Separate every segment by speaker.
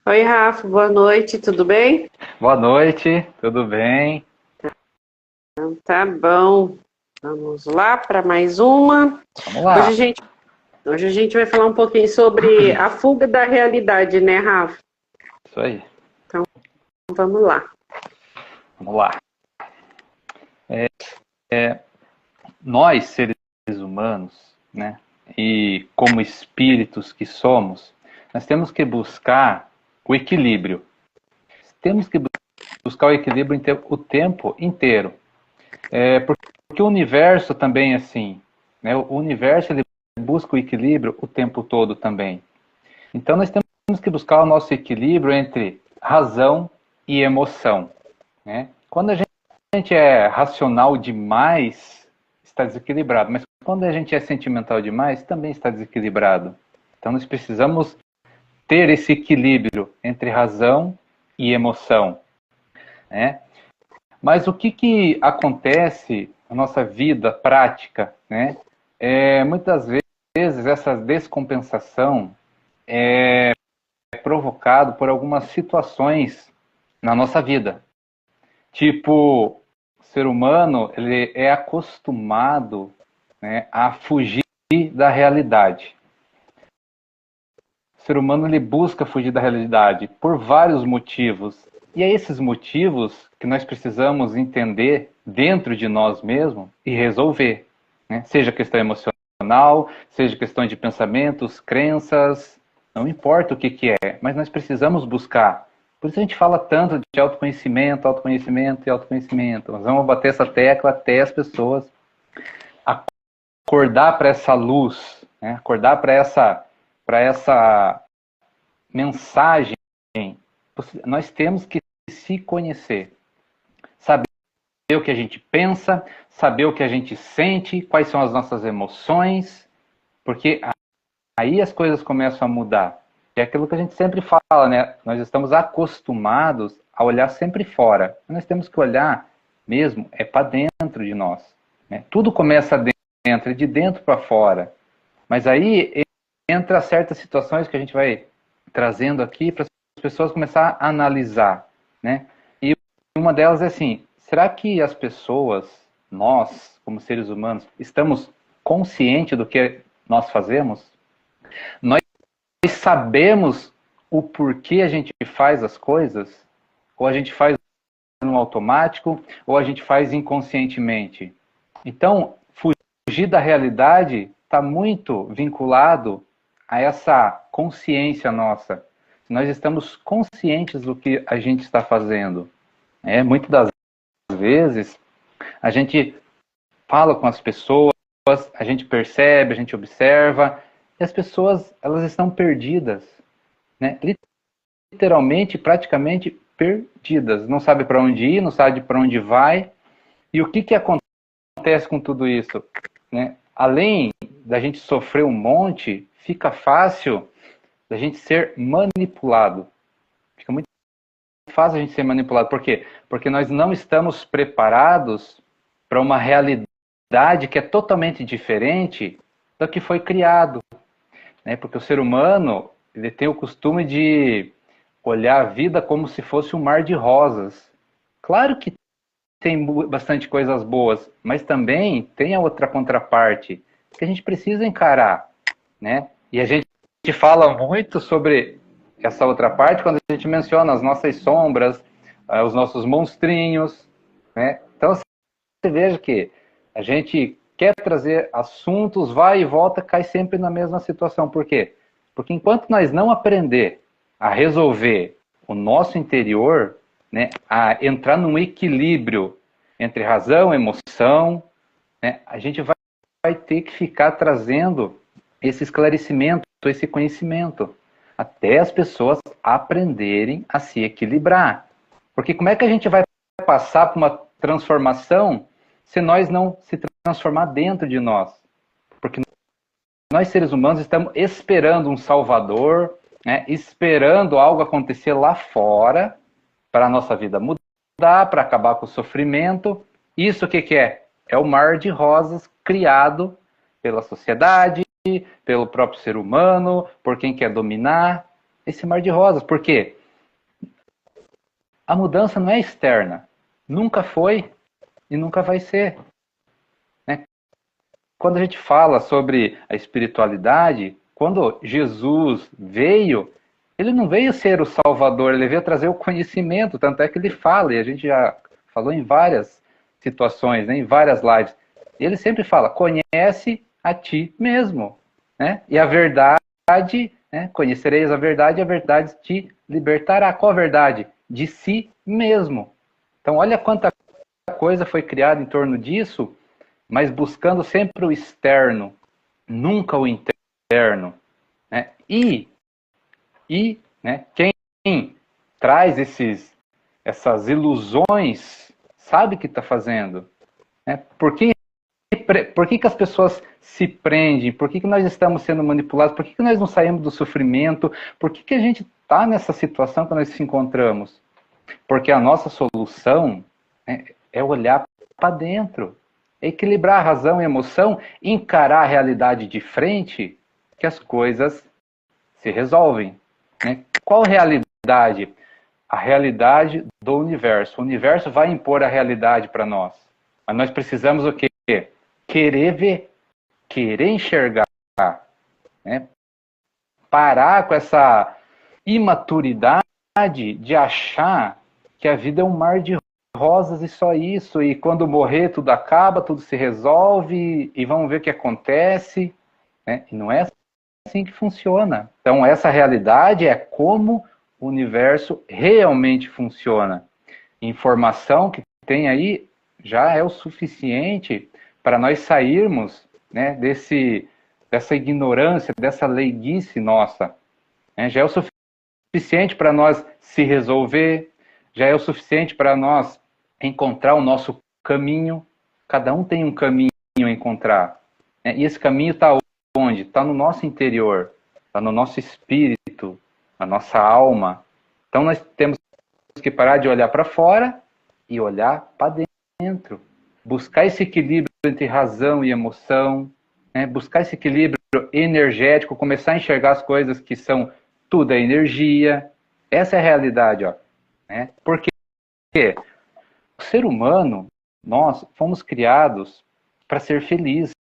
Speaker 1: Oi, Rafa, boa noite, tudo bem?
Speaker 2: Boa noite, tudo bem?
Speaker 1: Tá bom. Vamos lá para mais uma.
Speaker 2: Vamos
Speaker 1: Hoje a
Speaker 2: lá.
Speaker 1: gente, hoje a gente vai falar um pouquinho sobre a fuga da realidade, né, Rafa?
Speaker 2: Isso aí,
Speaker 1: Então, vamos lá.
Speaker 2: vamos lá. Nós, seres humanos, né, e como espíritos que somos, nós temos que buscar o equilíbrio. Temos que buscar o equilíbrio o tempo inteiro. Porque o universo também é assim, né? O universo ele busca o equilíbrio o tempo todo também. Então nós temos que buscar o nosso equilíbrio entre razão e emoção, né? Quando a gente é racional demais, está desequilibrado, mas quando a gente é sentimental demais, também está desequilibrado. Então nós precisamos ter esse equilíbrio entre razão e emoção, né? Mas o que acontece na nossa vida prática, né? Muitas vezes essa descompensação é provocado por algumas situações na nossa vida. Tipo, o ser humano ele é acostumado, né, a fugir da realidade. O ser humano ele busca fugir da realidade por vários motivos. E é esses motivos que nós precisamos entender dentro de nós mesmos e resolver, né? Seja questão emocional, seja questão de pensamentos, crenças, não importa o que é, mas nós precisamos buscar. Por isso a gente fala tanto de autoconhecimento, autoconhecimento e autoconhecimento. Nós vamos bater essa tecla até as pessoas acordar para essa luz, né? Acordar para essa mensagem. Nós temos que se conhecer, saber o que a gente pensa, saber o que a gente sente, quais são as nossas emoções, porque aí as coisas começam a mudar. É aquilo que a gente sempre fala, né? Nós estamos acostumados a olhar sempre fora. Nós temos que olhar mesmo para dentro de nós, né? Tudo começa dentro, de dentro para fora. Mas aí entra certas situações que a gente vai trazendo aqui para as pessoas começar a analisar, né? E uma delas é assim: será que as pessoas, nós, como seres humanos, estamos conscientes do que nós fazemos? Nós sabemos o porquê a gente faz as coisas? Ou a gente faz no automático, ou a gente faz inconscientemente? Então, fugir da realidade está muito vinculado a essa consciência nossa. Nós estamos conscientes do que a gente está fazendo. Muitas das vezes, a gente fala com as pessoas, a gente percebe, a gente observa, e as pessoas elas estão perdidas, né? Literalmente, praticamente perdidas. Não sabe para onde ir, não sabe para onde vai. E o que acontece com tudo isso, né? Além da gente sofrer um monte, fica fácil da gente ser manipulado. Fica muito fácil a gente ser manipulado. Por quê? Porque nós não estamos preparados para uma realidade que é totalmente diferente do que foi criado, né? Porque o ser humano ele tem o costume de olhar a vida como se fosse um mar de rosas. Claro que tem bastante coisas boas, mas também tem a outra contraparte que a gente precisa encarar, né? E a gente fala muito sobre essa outra parte quando a gente menciona as nossas sombras, os nossos monstrinhos, né? Então você veja que a gente quer trazer assuntos, vai e volta, cai sempre na mesma situação. Por quê? Porque enquanto nós não aprender a resolver o nosso interior, né, a entrar num equilíbrio entre razão e emoção, né, a gente vai ter que ficar trazendo esse esclarecimento, esse conhecimento, até as pessoas aprenderem a se equilibrar. Porque como é que a gente vai passar por uma transformação se nós não se transformar dentro de nós? Porque nós, seres humanos, estamos esperando um salvador, né, esperando algo acontecer lá fora para a nossa vida mudar, para acabar com o sofrimento. Isso o que é? É o mar de rosas criado pela sociedade, pelo próprio ser humano, por quem quer dominar. Esse mar de rosas. Por quê? A mudança não é externa. Nunca foi e nunca vai ser. Né? Quando a gente fala sobre a espiritualidade, quando Jesus veio, ele não veio ser o Salvador, ele veio trazer o conhecimento, tanto é que ele fala, e a gente já falou em várias situações, né, em várias lives. Ele sempre fala, conhece a ti mesmo. Né? E a verdade, né, conhecereis a verdade, e a verdade te libertará. Qual a verdade? De si mesmo. Então, olha quanta coisa foi criada em torno disso, mas buscando sempre o externo, nunca o interno. Né? Né, quem traz essas ilusões sabe o que está fazendo. Né? Por que as pessoas se prendem? Por que nós estamos sendo manipulados? Por que nós não saímos do sofrimento? Por que a gente está nessa situação que nós nos encontramos? Porque a nossa solução, né, é olhar para dentro, é equilibrar a razão e a emoção, encarar a realidade de frente, que as coisas se resolvem. Né? Qual realidade? A realidade do universo. O universo vai impor a realidade para nós. Mas nós precisamos o quê? Querer ver, querer enxergar. Né? Parar com essa imaturidade de achar que a vida é um mar de rosas e só isso, e quando morrer tudo acaba, tudo se resolve, e vamos ver o que acontece. Né? E não é assim que funciona. Então, essa realidade é como o universo realmente funciona. Informação que tem aí já é o suficiente para nós sairmos, né, dessa ignorância, dessa leiguice nossa. Né? Já é o suficiente para nós se resolver, já é o suficiente para nós encontrar o nosso caminho. Cada um tem um caminho a encontrar. Né? E esse caminho está onde? Está no nosso interior, está no nosso espírito, na nossa alma. Então nós temos que parar de olhar para fora e olhar para dentro. Buscar esse equilíbrio entre razão e emoção, né? Buscar esse equilíbrio energético, começar a enxergar as coisas que são tudo é energia. Essa é a realidade. Ó, né? Porque o ser humano, nós fomos criados para ser felizes.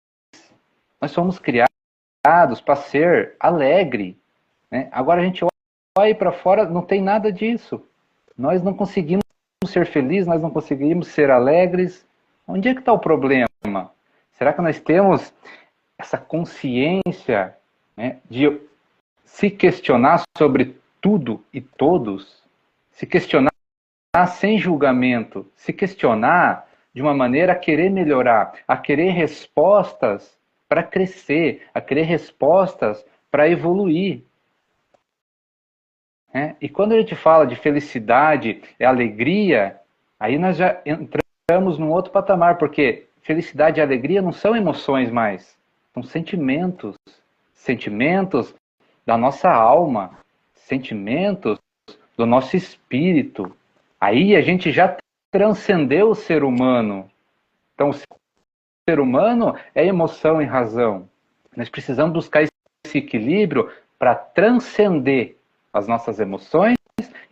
Speaker 2: Nós fomos criados para ser alegre. Né? Agora a gente olha para fora, não tem nada disso. Nós não conseguimos ser felizes, nós não conseguimos ser alegres. Onde é que está o problema? Será que nós temos essa consciência, né, de se questionar sobre tudo e todos? Se questionar sem julgamento, se questionar de uma maneira a querer melhorar, a querer respostas para crescer, a querer respostas para evoluir. E quando a gente fala de felicidade, alegria, aí nós já entramos num outro patamar, porque felicidade e alegria não são emoções mais, são sentimentos. Sentimentos da nossa alma, sentimentos do nosso espírito. Aí a gente já transcendeu o ser humano. Então, o ser humano é emoção e razão. Nós precisamos buscar esse equilíbrio para transcender as nossas emoções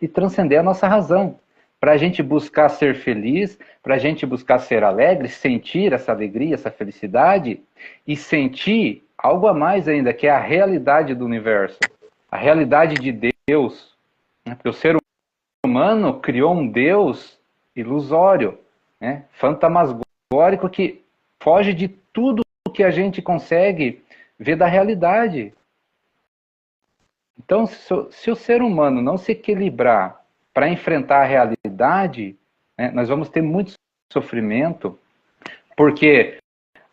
Speaker 2: e transcender a nossa razão. Para a gente buscar ser feliz, para a gente buscar ser alegre, sentir essa alegria, essa felicidade e sentir algo a mais ainda, que é a realidade do universo, a realidade de Deus. Porque o ser humano criou um Deus ilusório, né? Fantasmagórico, que foge de tudo que a gente consegue ver da realidade. Então, se o ser humano não se equilibrar para enfrentar a realidade, né, nós vamos ter muito sofrimento, porque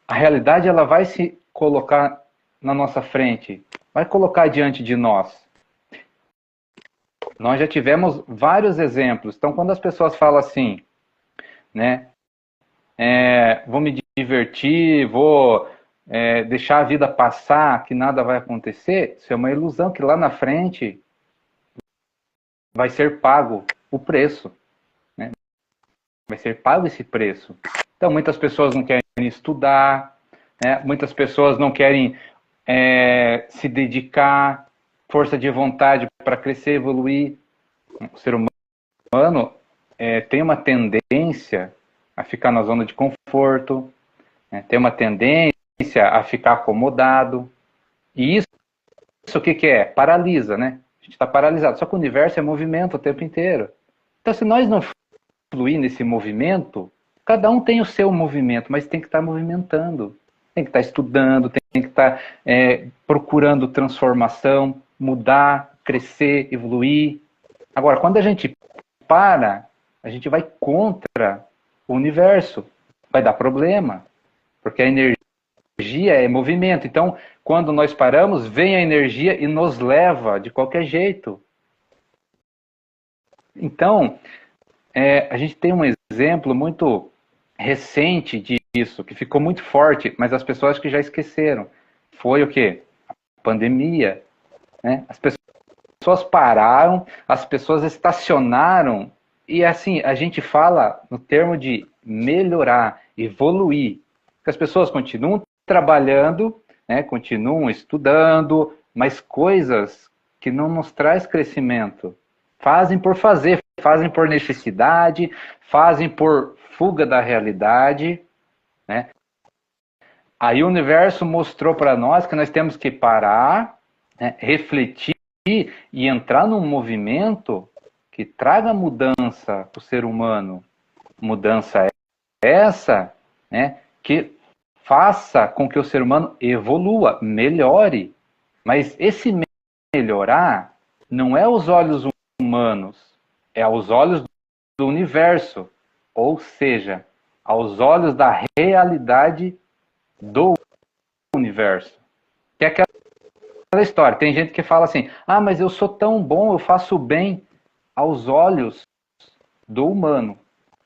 Speaker 2: a realidade ela vai se colocar na nossa frente, vai colocar diante de nós. Nós já tivemos vários exemplos. Então, quando as pessoas falam assim, né, vou me divertir, vou deixar a vida passar, que nada vai acontecer, isso é uma ilusão, que lá na frente vai ser pago o preço. Né? Vai ser pago esse preço. Então, muitas pessoas não querem estudar, né? Muitas pessoas não querem se dedicar, força de vontade para crescer, evoluir. O ser humano, tem uma tendência a ficar na zona de conforto, né? Tem uma tendência a ficar acomodado. E isso o que, que é? Paralisa, né? A gente está paralisado. Só que o universo é movimento o tempo inteiro. Então, se nós não fluir nesse movimento, cada um tem o seu movimento, mas tem que estar movimentando. Tem que estar estudando, tem que estar procurando transformação, mudar, crescer, evoluir. Agora, quando a gente para, a gente vai contra o universo. Vai dar problema, porque a energia é movimento. Então, quando nós paramos, vem a energia e nos leva de qualquer jeito. Então, a gente tem um exemplo muito recente disso, que ficou muito forte, mas as pessoas que já esqueceram. Foi o quê? A pandemia. Né? As pessoas pararam, as pessoas estacionaram, e assim, a gente fala no termo de melhorar, evoluir. Porque as pessoas continuam trabalhando, né, continuam estudando, mas coisas que não nos traz crescimento. Fazem por fazer, fazem por necessidade, fazem por fuga da realidade, né? Aí o universo mostrou para nós que nós temos que parar, né, refletir e entrar num movimento que traga mudança para o ser humano. Mudança essa, né, que faça com que o ser humano evolua, melhore. Mas esse melhorar não é aos olhos humanos, é aos olhos do universo, ou seja, aos olhos da realidade do universo. Que é aquela história, tem gente que fala assim, ah, mas eu sou tão bom, eu faço bem aos olhos do humano.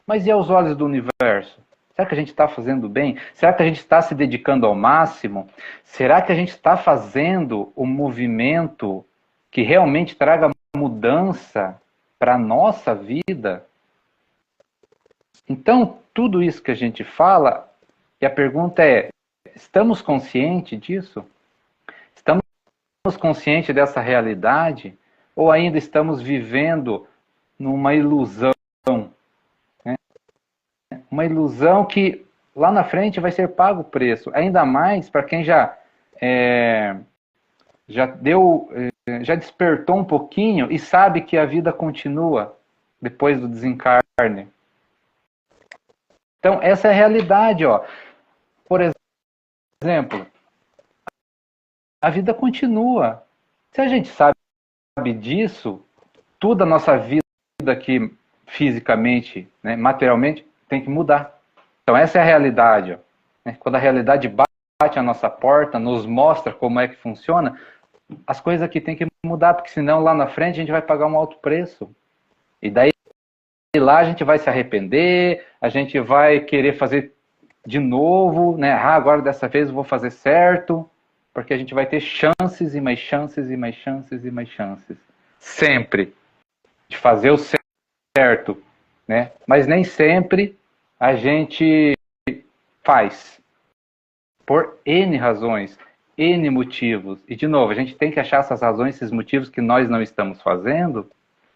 Speaker 2: Mas e aos olhos do universo? Será que a gente está fazendo bem? Será que a gente está se dedicando ao máximo? Será que a gente está fazendo o movimento que realmente traga mudança para a nossa vida? Então, tudo isso que a gente fala, e a pergunta é, estamos conscientes disso? Estamos conscientes dessa realidade? Ou ainda estamos vivendo numa ilusão? Né? Uma ilusão que lá na frente vai ser pago o preço. Ainda mais para quem já despertou um pouquinho e sabe que a vida continua depois do desencarne. Então, essa é a realidade, ó. Por exemplo, a vida continua. Se a gente sabe disso, toda a nossa vida aqui, fisicamente, né, materialmente, tem que mudar. Então, essa é a realidade. Ó. Quando a realidade bate à nossa porta, nos mostra como é que funciona, as coisas aqui tem que mudar, porque senão lá na frente a gente vai pagar um alto preço. E daí lá a gente vai se arrepender, a gente vai querer fazer de novo, né? Ah, agora dessa vez eu vou fazer certo, porque a gente vai ter chances e mais chances e mais chances e mais chances. Sempre de fazer o certo, né? Mas nem sempre a gente faz. Por N razões, N motivos. E de novo, a gente tem que achar essas razões, esses motivos que nós não estamos fazendo,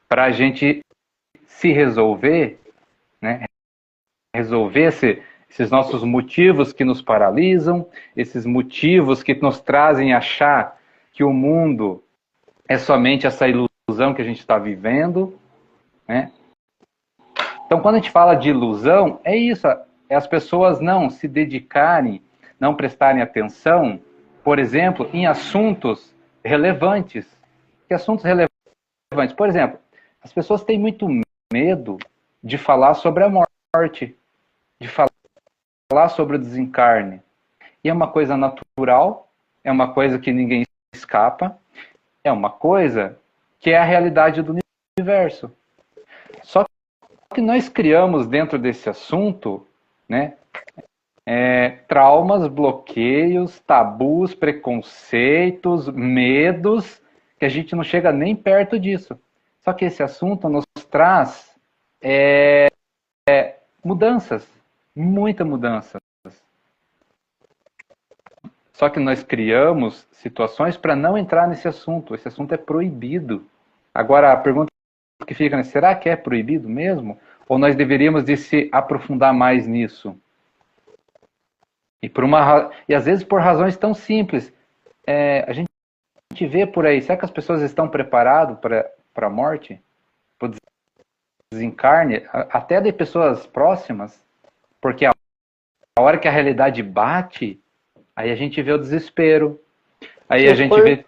Speaker 2: para a gente se resolver, né? Resolver esses nossos motivos que nos paralisam, esses motivos que nos trazem a achar que o mundo é somente essa ilusão que a gente está vivendo, né? Então, quando a gente fala de ilusão, é isso, é as pessoas não se dedicarem, não prestarem atenção, por exemplo, em assuntos relevantes. Que assuntos relevantes? Por exemplo, as pessoas têm muito medo de falar sobre a morte, de falar sobre o desencarne. E é uma coisa natural, é uma coisa que ninguém escapa, é uma coisa que é a realidade do universo. Só que nós criamos dentro desse assunto, né, traumas, bloqueios, tabus, preconceitos, medos, que a gente não chega nem perto disso. Só que esse assunto nos traz mudanças, muita mudança. Só que nós criamos situações para não entrar nesse assunto. Esse assunto é proibido. Agora, a pergunta que fica, né, será que é proibido mesmo? Ou nós deveríamos de se aprofundar mais nisso? E às vezes por razões tão simples. A gente vê por aí, será que as pessoas estão preparadas para a morte? Para o desencarne? Até de pessoas próximas? Porque a hora que a realidade bate, aí a gente vê o desespero. Aí a gente vê...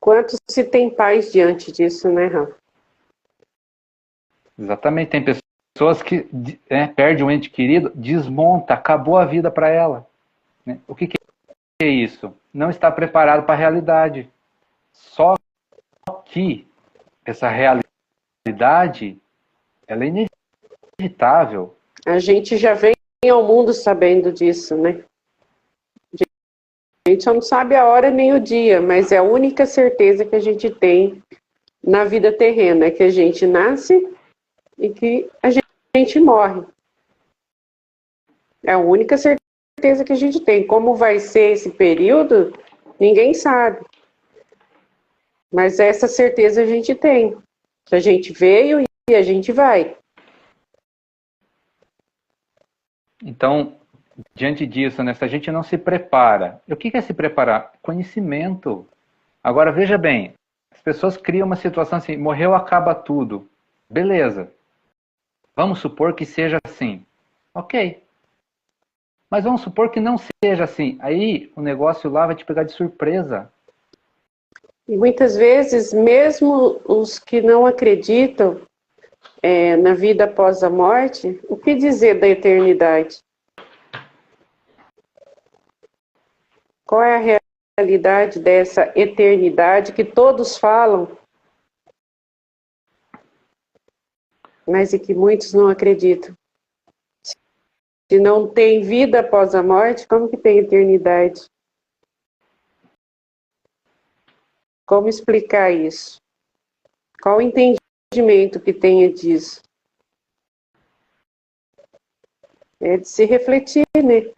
Speaker 1: Quanto se tem paz diante disso, né, Rafa?
Speaker 2: Exatamente, tem pessoas que perdem um ente querido, desmonta, acabou a vida para ela. Né? O que é isso? Não está preparado para a realidade. Só que essa realidade, ela é inevitável.
Speaker 1: A gente já vem ao mundo sabendo disso, né? A gente só não sabe a hora nem o dia, mas é a única certeza que a gente tem na vida terrena, é que a gente nasce e que a gente morre. É a única certeza que a gente tem. Como vai ser esse período, ninguém sabe. Mas essa certeza a gente tem. Que a gente veio e a gente vai.
Speaker 2: Então, diante disso, né, se a gente não se prepara, o que é se preparar? Conhecimento. Agora, veja bem, as pessoas criam uma situação assim, morreu, acaba tudo. Beleza. Vamos supor que seja assim. Ok. Mas vamos supor que não seja assim. Aí o negócio lá vai te pegar de surpresa.
Speaker 1: E muitas vezes, mesmo os que não acreditam na vida após a morte, o que dizer da eternidade? Qual é a realidade dessa eternidade que todos falam, mas e que muitos não acreditam? Se não tem vida após a morte, como que tem eternidade? Como explicar isso? Qual o entendimento que tenha disso? É de se refletir, né?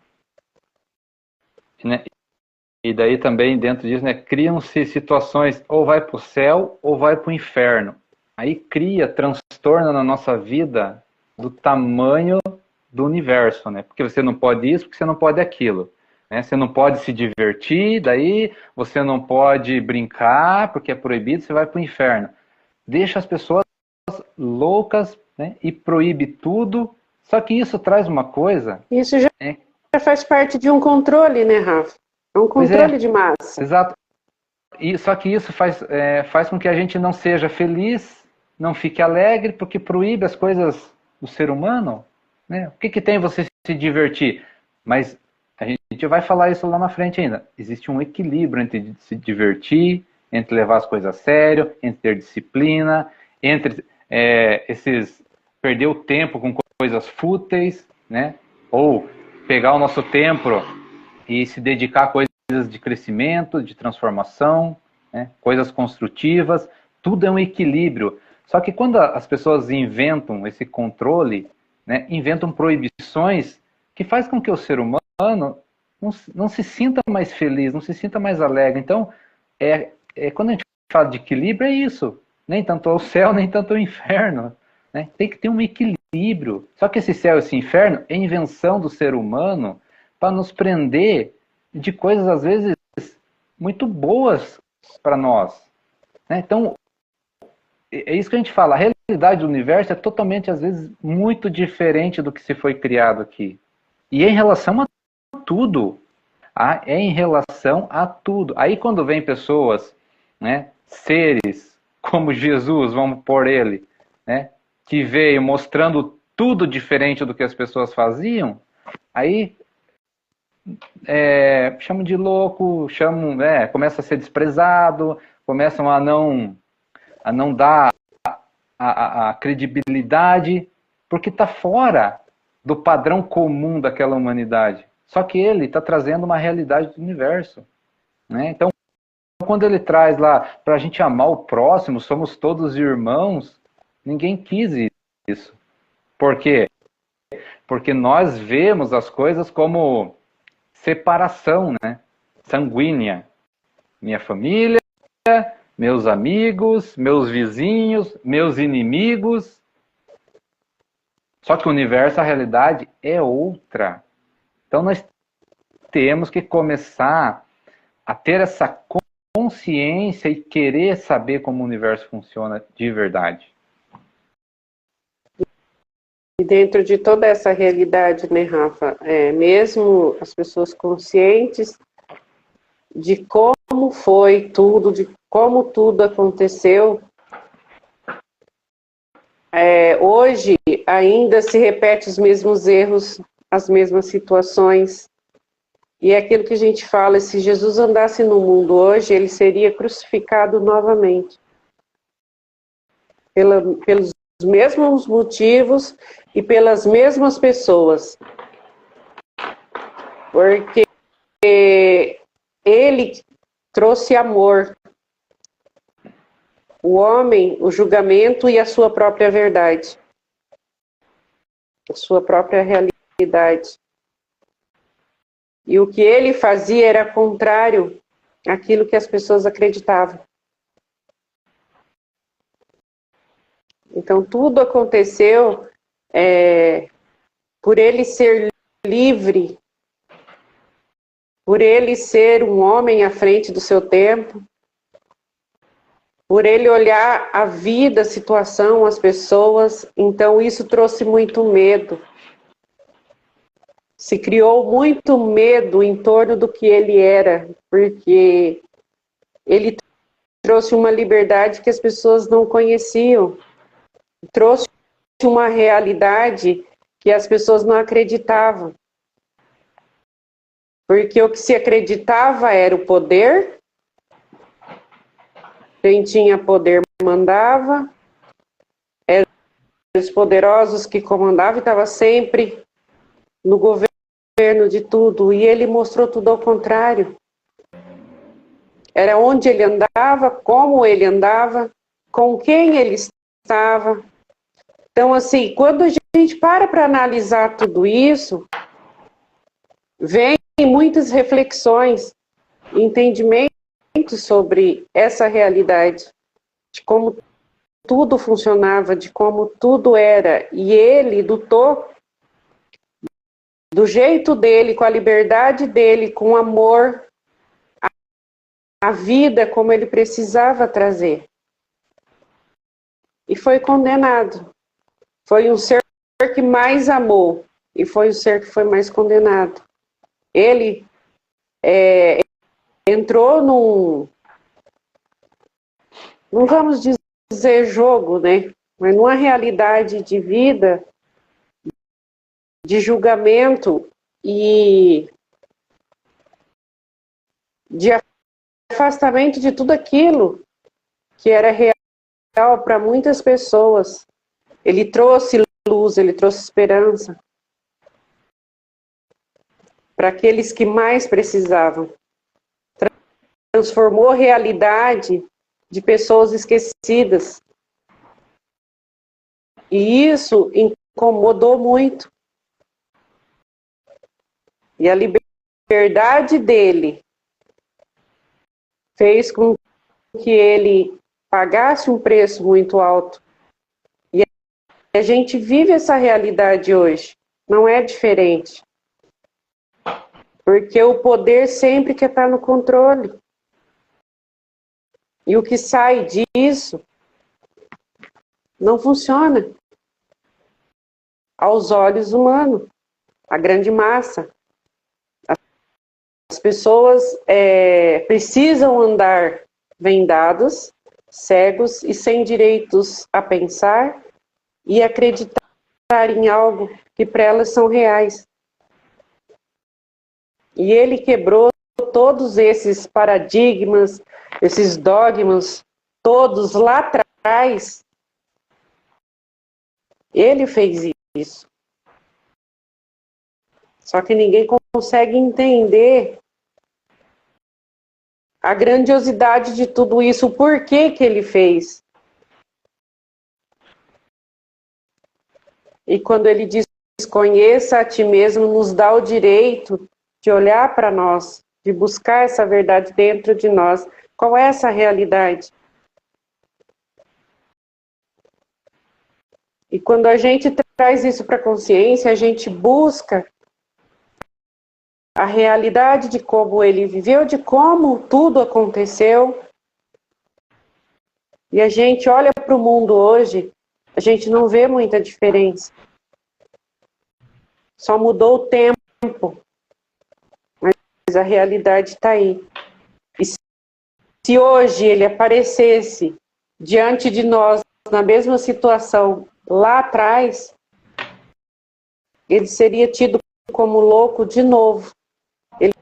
Speaker 2: E daí também, dentro disso, né, criam-se situações, ou vai para o céu, ou vai para o inferno. Aí cria transtorno na nossa vida do tamanho do universo, né? Porque você não pode isso, porque você não pode aquilo. Né? Você não pode se divertir, daí você não pode brincar, porque é proibido, você vai para o inferno. Deixa as pessoas loucas, né? E proíbe tudo. Só que isso traz uma coisa...
Speaker 1: Isso já faz parte de um controle, né, Rafa? É um controle de massa.
Speaker 2: Exato. Só que isso faz com que a gente não seja feliz, não fique alegre, porque proíbe as coisas do ser humano. Né? O que tem você se divertir? Mas a gente vai falar isso lá na frente ainda. Existe um equilíbrio entre se divertir, entre levar as coisas a sério, entre ter disciplina, entre perder o tempo com coisas fúteis, né? Ou pegar o nosso tempo e se dedicar a coisas de crescimento, de transformação, né? Coisas construtivas, tudo é um equilíbrio. Só que quando as pessoas inventam esse controle, né, inventam proibições que faz com que o ser humano não se sinta mais feliz, não se sinta mais alegre. Então, quando a gente fala de equilíbrio, é isso. Nem tanto ao céu, nem tanto ao inferno. Né? Tem que ter um equilíbrio. Só que esse céu e esse inferno é invenção do ser humano para nos prender de coisas, às vezes, muito boas para nós. Né? Então, é isso que a gente fala. A realidade do universo é totalmente, às vezes, muito diferente do que se foi criado aqui. E é em relação a tudo. É em relação a tudo. Aí quando vem pessoas, né, seres como Jesus, vamos pôr ele, né, que veio mostrando tudo diferente do que as pessoas faziam, aí chamam de louco, começa a ser desprezado, começam a não dar a credibilidade, porque está fora do padrão comum daquela humanidade. Só que ele está trazendo uma realidade do universo. Né? Então, quando ele traz lá para a gente amar o próximo, somos todos irmãos, ninguém quis isso. Por quê? Porque nós vemos as coisas como separação, né? Sanguínea. Minha família, meus amigos, meus vizinhos, meus inimigos. Só que o universo, a realidade é outra. Então nós temos que começar a ter essa consciência e querer saber como o universo funciona de verdade.
Speaker 1: E dentro de toda essa realidade, né, Rafa, mesmo as pessoas conscientes de como foi tudo, de como tudo aconteceu, hoje ainda se repete os mesmos erros, as mesmas situações. E é aquilo que a gente fala, se Jesus andasse no mundo hoje, ele seria crucificado novamente. Pelos mesmos motivos e pelas mesmas pessoas. Porque ele trouxe amor. O homem, o julgamento e a sua própria verdade. A sua própria realidade. E o que ele fazia era contrário àquilo que as pessoas acreditavam. Então, tudo aconteceu por ele ser livre, por ele ser um homem à frente do seu tempo, por ele olhar a vida, a situação, as pessoas. Então, isso trouxe muito medo. Se criou muito medo em torno do que ele era, porque ele trouxe uma liberdade que as pessoas não conheciam. Trouxe uma realidade que as pessoas não acreditavam. Porque o que se acreditava era o poder. Quem tinha poder mandava. Eram os poderosos que comandavam e estava sempre no governo de tudo. E ele mostrou tudo ao contrário. Era onde ele andava, como ele andava, com quem ele estava. Então, assim, quando a gente para analisar tudo isso, vem muitas reflexões, entendimentos sobre essa realidade, de como tudo funcionava, de como tudo era. E ele lutou do jeito dele, com a liberdade dele, com o amor, a vida como ele precisava trazer. E foi condenado. Foi um ser que mais amou e foi o ser que foi mais condenado. Ele entrou não vamos dizer jogo, né? Mas numa realidade de vida, de julgamento e de afastamento de tudo aquilo que era real para muitas pessoas. Ele trouxe luz, ele trouxe esperança para aqueles que mais precisavam. Transformou a realidade de pessoas esquecidas. E isso incomodou muito. E a liberdade dele fez com que ele pagasse um preço muito alto. E a gente vive essa realidade hoje. Não é diferente. Porque o poder sempre quer estar no controle. E o que sai disso não funciona. Aos olhos humanos. A grande massa. As pessoas precisam andar vendados, cegos e sem direitos a pensar e acreditar em algo que para elas são reais. E ele quebrou todos esses paradigmas, esses dogmas, todos lá atrás. Ele fez isso. Só que ninguém consegue entender a grandiosidade de tudo isso, o porquê que ele fez. E quando ele diz, conheça a ti mesmo, nos dá o direito de olhar para nós, de buscar essa verdade dentro de nós. Qual é essa realidade? E quando a gente traz isso para a consciência, a gente busca a realidade de como ele viveu, de como tudo aconteceu. E a gente olha para o mundo hoje, a gente não vê muita diferença. Só mudou o tempo, mas a realidade está aí. E se hoje ele aparecesse diante de nós, na mesma situação lá atrás, ele seria tido como louco de novo. Ele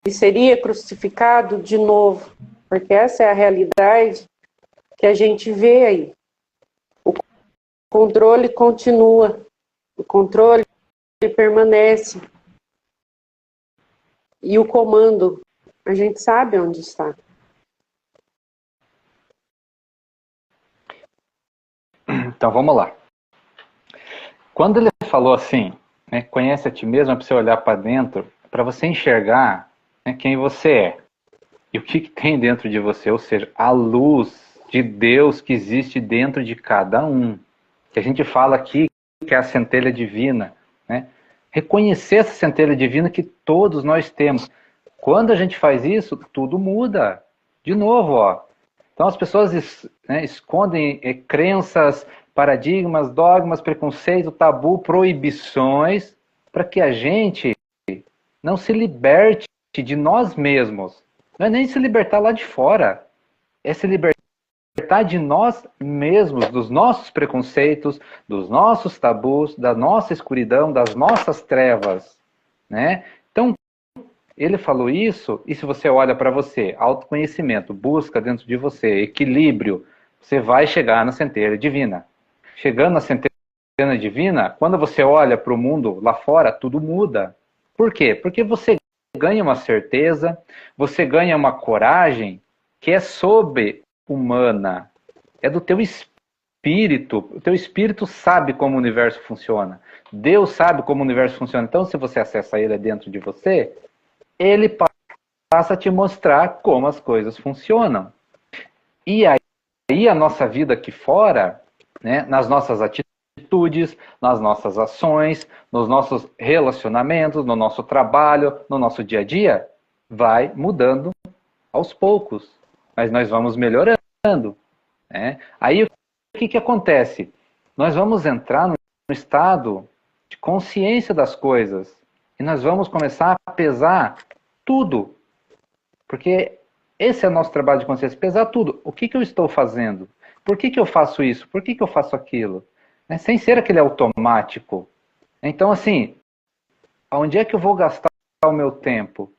Speaker 1: seria crucificado de novo. Porque essa é a realidade que a gente vê aí. O controle continua. O controle permanece. E o comando, a gente sabe onde está.
Speaker 2: Então vamos lá. Quando ele falou assim, né, conhece a ti mesmo, é para você olhar para dentro, para você enxergar, né, quem você é e o que tem dentro de você, ou seja, a luz de Deus que existe dentro de cada um. Que a gente fala aqui que é a centelha divina, né? Reconhecer essa centelha divina que todos nós temos. Quando a gente faz isso, tudo muda. De novo, ó. Então as pessoas, né, escondem crenças, paradigmas, dogmas, preconceito, tabu, proibições, para que a gente não se liberte de nós mesmos. Não é nem se libertar lá de fora, é se libertar de nós mesmos, dos nossos preconceitos, dos nossos tabus, da nossa escuridão, das nossas trevas, né? Então, ele falou isso, e se você olha para você, autoconhecimento, busca dentro de você, equilíbrio, você vai chegar na centelha divina. Chegando na centelha divina, quando você olha para o mundo lá fora, tudo muda. Por quê? Porque você ganha uma certeza, você ganha uma coragem que é sobre-humana. É do teu espírito. O teu espírito sabe como o universo funciona. Deus sabe como o universo funciona. Então, se você acessa ele dentro de você, ele passa a te mostrar como as coisas funcionam. E aí a nossa vida aqui fora, né, nas nossas atitudes, nas nossas ações, nos nossos relacionamentos, no nosso trabalho, no nosso dia a dia, vai mudando aos poucos. Mas nós vamos melhorando. Né? Aí o que acontece? Nós vamos entrar no estado de consciência das coisas. E nós vamos começar a pesar tudo. Porque esse é o nosso trabalho de consciência, pesar tudo. O que eu estou fazendo? Por que eu faço isso? Por que eu faço aquilo? Né? Sem ser aquele automático. Então, assim, onde é que eu vou gastar o meu tempo?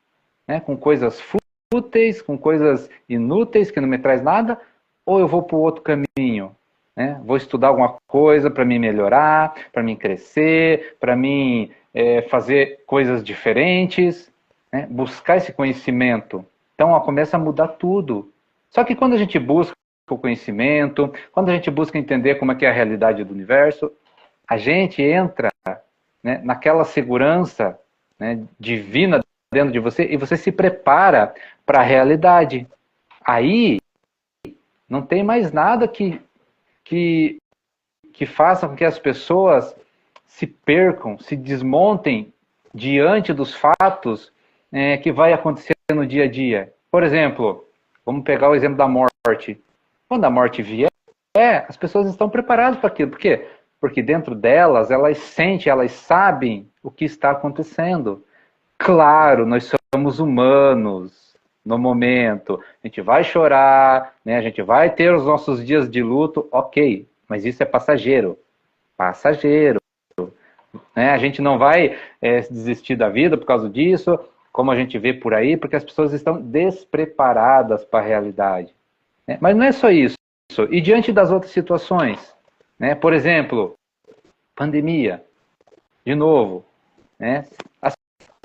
Speaker 2: Né? Com coisas fúteis, com coisas inúteis, que não me traz nada? Ou eu vou para o outro caminho? Né? Vou estudar alguma coisa para me melhorar, para me crescer, para mim fazer coisas diferentes, né? Buscar esse conhecimento. Então, ó, começa a mudar tudo. Só que quando a gente busca o conhecimento, quando a gente busca entender como é que é a realidade do universo, a gente entra, né, naquela segurança, né, divina dentro de você e você se prepara para a realidade. Aí não tem mais nada que faça com que as pessoas se percam, se desmontem diante dos fatos que vai acontecer no dia a dia. Por exemplo, vamos pegar o exemplo da morte. Quando a morte vier, as pessoas estão preparadas para aquilo. Por quê? Porque dentro delas, elas sentem, elas sabem o que está acontecendo. Claro, nós somos humanos no momento. A gente vai chorar, né? A gente vai ter os nossos dias de luto, ok. Mas isso é passageiro. Passageiro. Né? A gente não vai desistir da vida por causa disso, como a gente vê por aí, porque as pessoas estão despreparadas para a realidade. Né? Mas não é só isso. E diante das outras situações? Né? Por exemplo, pandemia. De novo. Né? As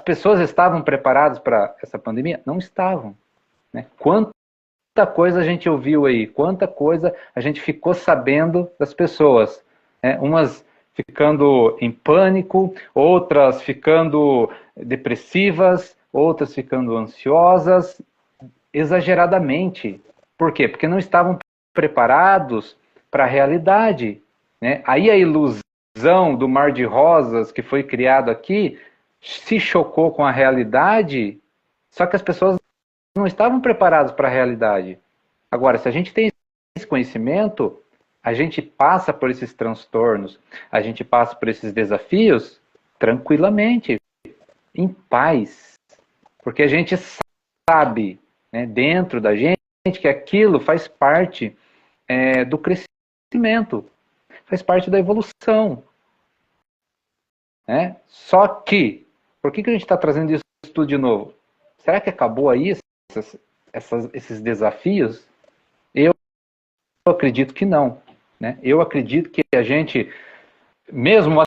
Speaker 2: pessoas estavam preparadas para essa pandemia? Não estavam. Né? Quanta coisa a gente ouviu aí, quanta coisa a gente ficou sabendo das pessoas. Né? Umas ficando em pânico, outras ficando depressivas, outras ficando ansiosas, exageradamente. Por quê? Porque não estavam preparados para a realidade. né? Aí a ilusão do mar de rosas que foi criado aqui se chocou com a realidade, só que as pessoas não estavam preparadas para a realidade. Agora, se a gente tem esse conhecimento, a gente passa por esses transtornos, a gente passa por esses desafios tranquilamente, em paz. Porque a gente sabe, né, dentro da gente, que aquilo faz parte do crescimento, faz parte da evolução. Né? Só que, por que a gente está trazendo isso tudo de novo? Será que acabou aí esses desafios? Eu acredito que não. Né? Eu acredito que a gente, mesmo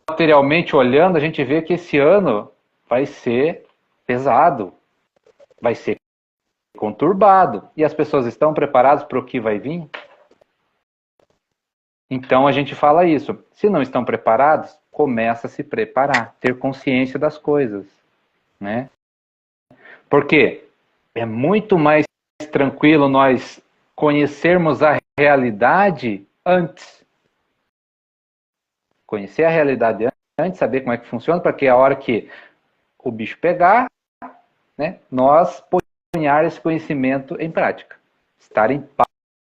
Speaker 2: materialmente olhando, a gente vê que esse ano vai ser pesado, vai ser conturbado. E as pessoas estão preparadas para o que vai vir? Então a gente fala isso. Se não estão preparados, começa a se preparar, ter consciência das coisas. Né? Porque é muito mais tranquilo nós conhecermos a realidade antes. Conhecer a realidade antes, saber como é que funciona, para que a hora que o bicho pegar, né, nós ponhar esse conhecimento em prática. Estar em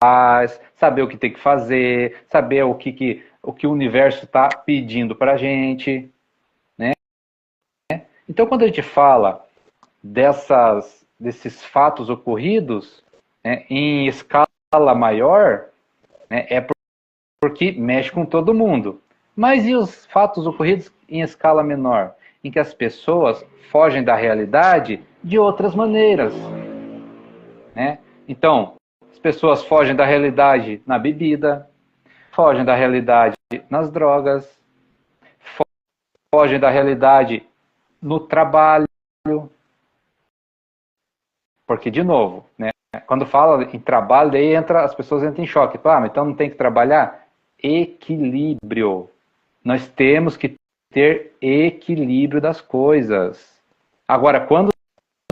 Speaker 2: paz, saber o que tem que fazer, saber o que o universo está pedindo para a gente. Né? Então, quando a gente fala desses fatos ocorridos, né, em escala maior, né, é porque mexe com todo mundo. Mas e os fatos ocorridos em escala menor? Em que as pessoas fogem da realidade de outras maneiras. Né? Então, as pessoas fogem da realidade na bebida, fogem da realidade nas drogas, fogem da realidade no trabalho. Porque, de novo, né, quando fala em trabalho, daí as pessoas entram em choque. Mas então não tem que trabalhar? Equilíbrio. Nós temos que ter equilíbrio das coisas. Agora, quando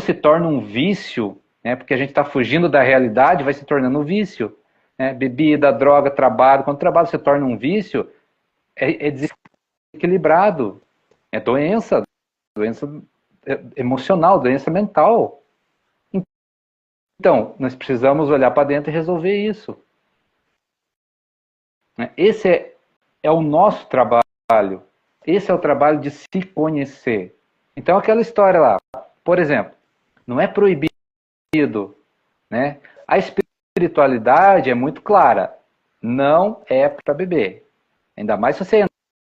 Speaker 2: se torna um vício, né, porque a gente está fugindo da realidade, vai se tornando um vício. Né? Bebida, droga, trabalho. Quando o trabalho se torna um vício, é desequilibrado. É doença emocional, doença mental. Então, nós precisamos olhar para dentro e resolver isso. Esse é o nosso trabalho. Esse é o trabalho de se conhecer. Então, aquela história lá, por exemplo, não é proibido. Né? A espiritualidade é muito clara. Não é para beber. Ainda mais se você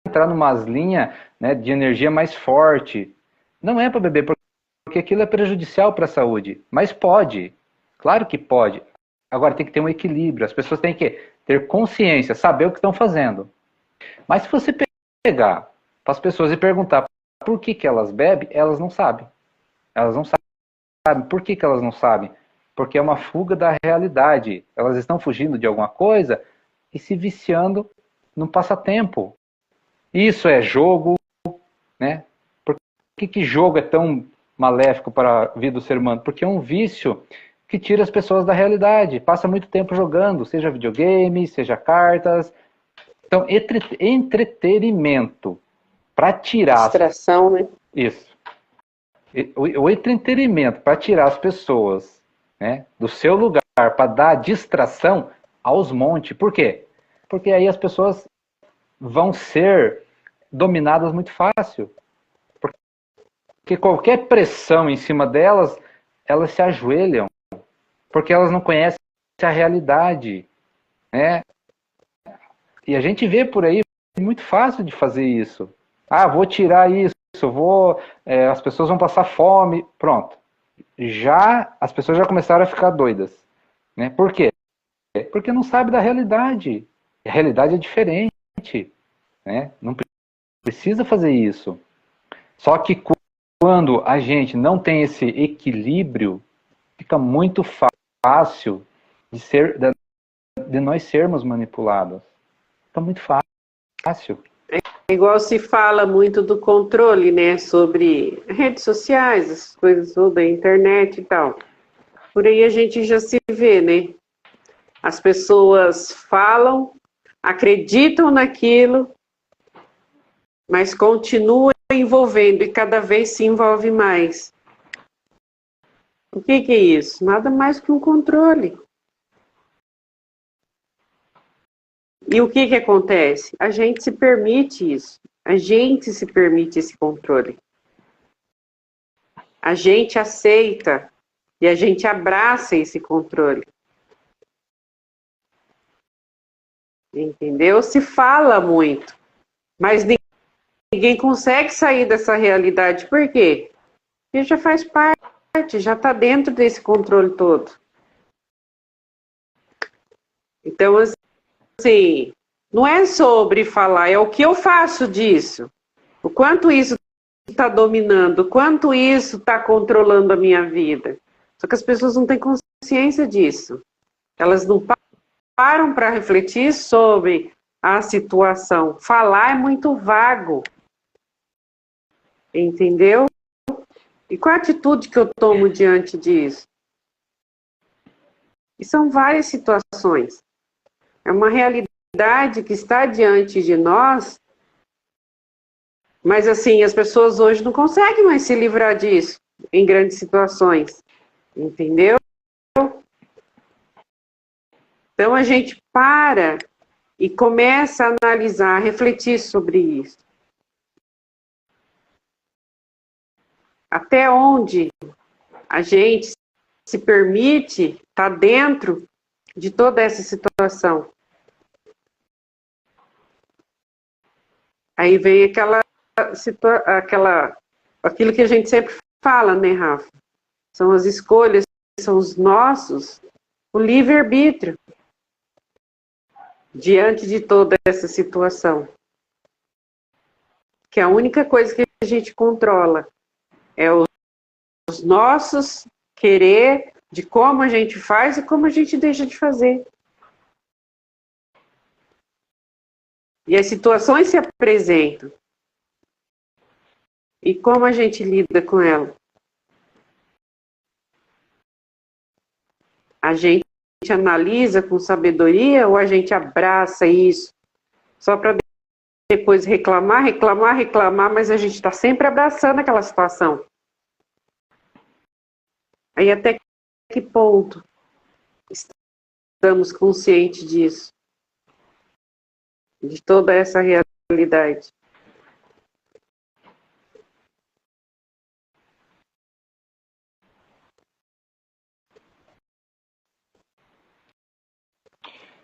Speaker 2: entrar numa linha, né, de energia mais forte. Não é para beber, porque aquilo é prejudicial para a saúde. Mas pode. Claro que pode. Agora tem que ter um equilíbrio. As pessoas têm que ter consciência, saber o que estão fazendo. Mas se você pegar para as pessoas e perguntar por que elas bebem, elas não sabem. Elas não sabem. Por que elas não sabem? Porque é uma fuga da realidade. Elas estão fugindo de alguma coisa e se viciando num passatempo. Isso é jogo, né? Por que jogo é tão maléfico para a vida do ser humano? Porque é um vício que tira as pessoas da realidade. Passa muito tempo jogando, seja videogame, seja cartas. Então, entretenimento para tirar...
Speaker 1: Distração, né?
Speaker 2: Isso. O entretenimento para tirar as pessoas, né, do seu lugar, para dar distração aos montes. Por quê? Porque aí as pessoas vão ser dominadas muito fácil. Porque qualquer pressão em cima delas, elas se ajoelham. Porque elas não conhecem a realidade. Né? E a gente vê por aí, é muito fácil de fazer isso. Vou tirar isso, as pessoas vão passar fome. Pronto. As pessoas já começaram a ficar doidas. Né? Por quê? Porque não sabe da realidade. A realidade é diferente. Né? Não precisa fazer isso. Só que quando a gente não tem esse equilíbrio, fica muito fácil de nós sermos manipulados. Fica muito fácil.
Speaker 1: Igual se fala muito do controle, né? Sobre redes sociais, as coisas toda, a internet e tal. Por aí a gente já se vê, né? As pessoas falam, acreditam naquilo, mas continuam envolvendo e cada vez se envolve mais. O que é isso? Nada mais que um controle. E o que acontece? A gente se permite isso. A gente se permite esse controle. A gente aceita e a gente abraça esse controle. Entendeu? Se fala muito, mas ninguém consegue sair dessa realidade. Por quê? Porque já faz parte, já está dentro desse controle todo. Então, assim, não é sobre falar, é o que eu faço disso. O quanto isso está dominando, o quanto isso está controlando a minha vida. Só que as pessoas não têm consciência disso. Elas não param para refletir sobre a situação. Falar é muito vago. Entendeu? E qual a atitude que eu tomo diante disso? E são várias situações. É uma realidade que está diante de nós, mas assim, as pessoas hoje não conseguem mais se livrar disso em grandes situações. Entendeu? Então a gente para e começa a analisar, a refletir sobre isso. Até onde a gente se permite estar dentro de toda essa situação. Aí vem aquilo que a gente sempre fala, né, Rafa? São as escolhas, são os nossos, o livre-arbítrio diante de toda essa situação. Que a única coisa que a gente controla é os nossos querer de como a gente faz e como a gente deixa de fazer. E as situações se apresentam. E como a gente lida com elas? A gente analisa com sabedoria ou a gente abraça isso só para depois reclamar, mas a gente está sempre abraçando aquela situação. Aí até que ponto estamos conscientes disso? De toda essa realidade.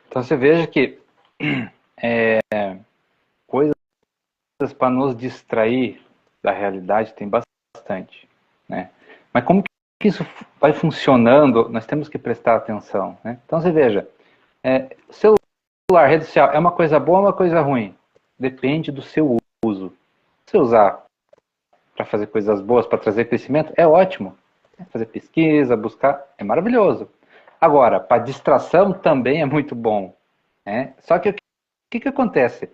Speaker 2: Então você veja que coisas para nos distrair da realidade tem bastante, né? Mas como que isso vai funcionando, nós temos que prestar atenção, né? Então você veja, celular, rede social, é uma coisa boa ou uma coisa ruim? Depende do seu uso. Se você usar para fazer coisas boas, para trazer crescimento, é ótimo. Fazer pesquisa, buscar, é maravilhoso. Agora, para distração também é muito bom, né? Só que o que acontece?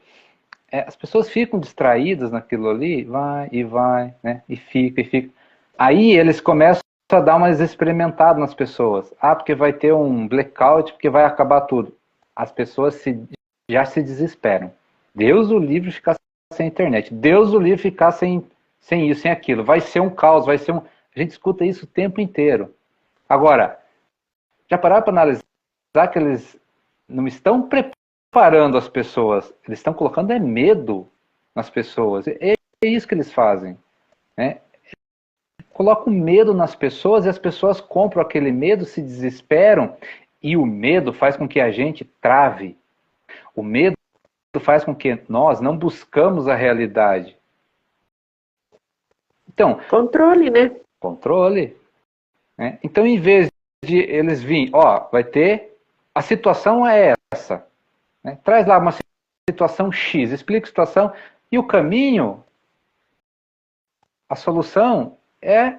Speaker 2: As pessoas ficam distraídas naquilo ali, vai, né? E fica. Aí eles começam a dar umas experimentadas nas pessoas. Porque vai ter um blackout, porque vai acabar tudo. As pessoas já se desesperam. Deus o livre ficar sem internet. Deus o livre ficar sem isso, sem aquilo. Vai ser um caos, vai ser um... A gente escuta isso o tempo inteiro. Agora, já pararam para analisar que eles não estão preparando as pessoas, eles estão colocando medo nas pessoas. É isso que eles fazem, né? Colocam medo nas pessoas e as pessoas compram aquele medo, se desesperam, e o medo faz com que a gente trave. O medo faz com que nós não buscamos a realidade. Então,
Speaker 1: controle, né?
Speaker 2: Controle. Né? Então, em vez de eles virem, vai ter, a situação é essa. Né? Traz lá uma situação X, explica a situação, e o caminho, a solução é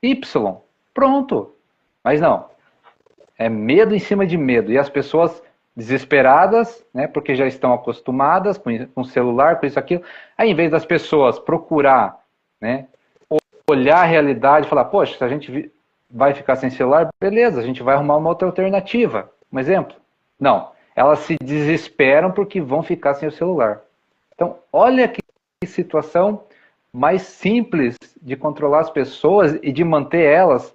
Speaker 2: Y. Pronto. Mas não. É medo em cima de medo. E as pessoas desesperadas, né, porque já estão acostumadas com o celular, com isso, aquilo. Aí, em vez das pessoas procurar, né, olhar a realidade e falar, poxa, se a gente vai ficar sem celular, beleza, a gente vai arrumar uma outra alternativa. Um exemplo? Não. elas se desesperam porque vão ficar sem o celular. Então, olha que situação mais simples de controlar as pessoas e de manter elas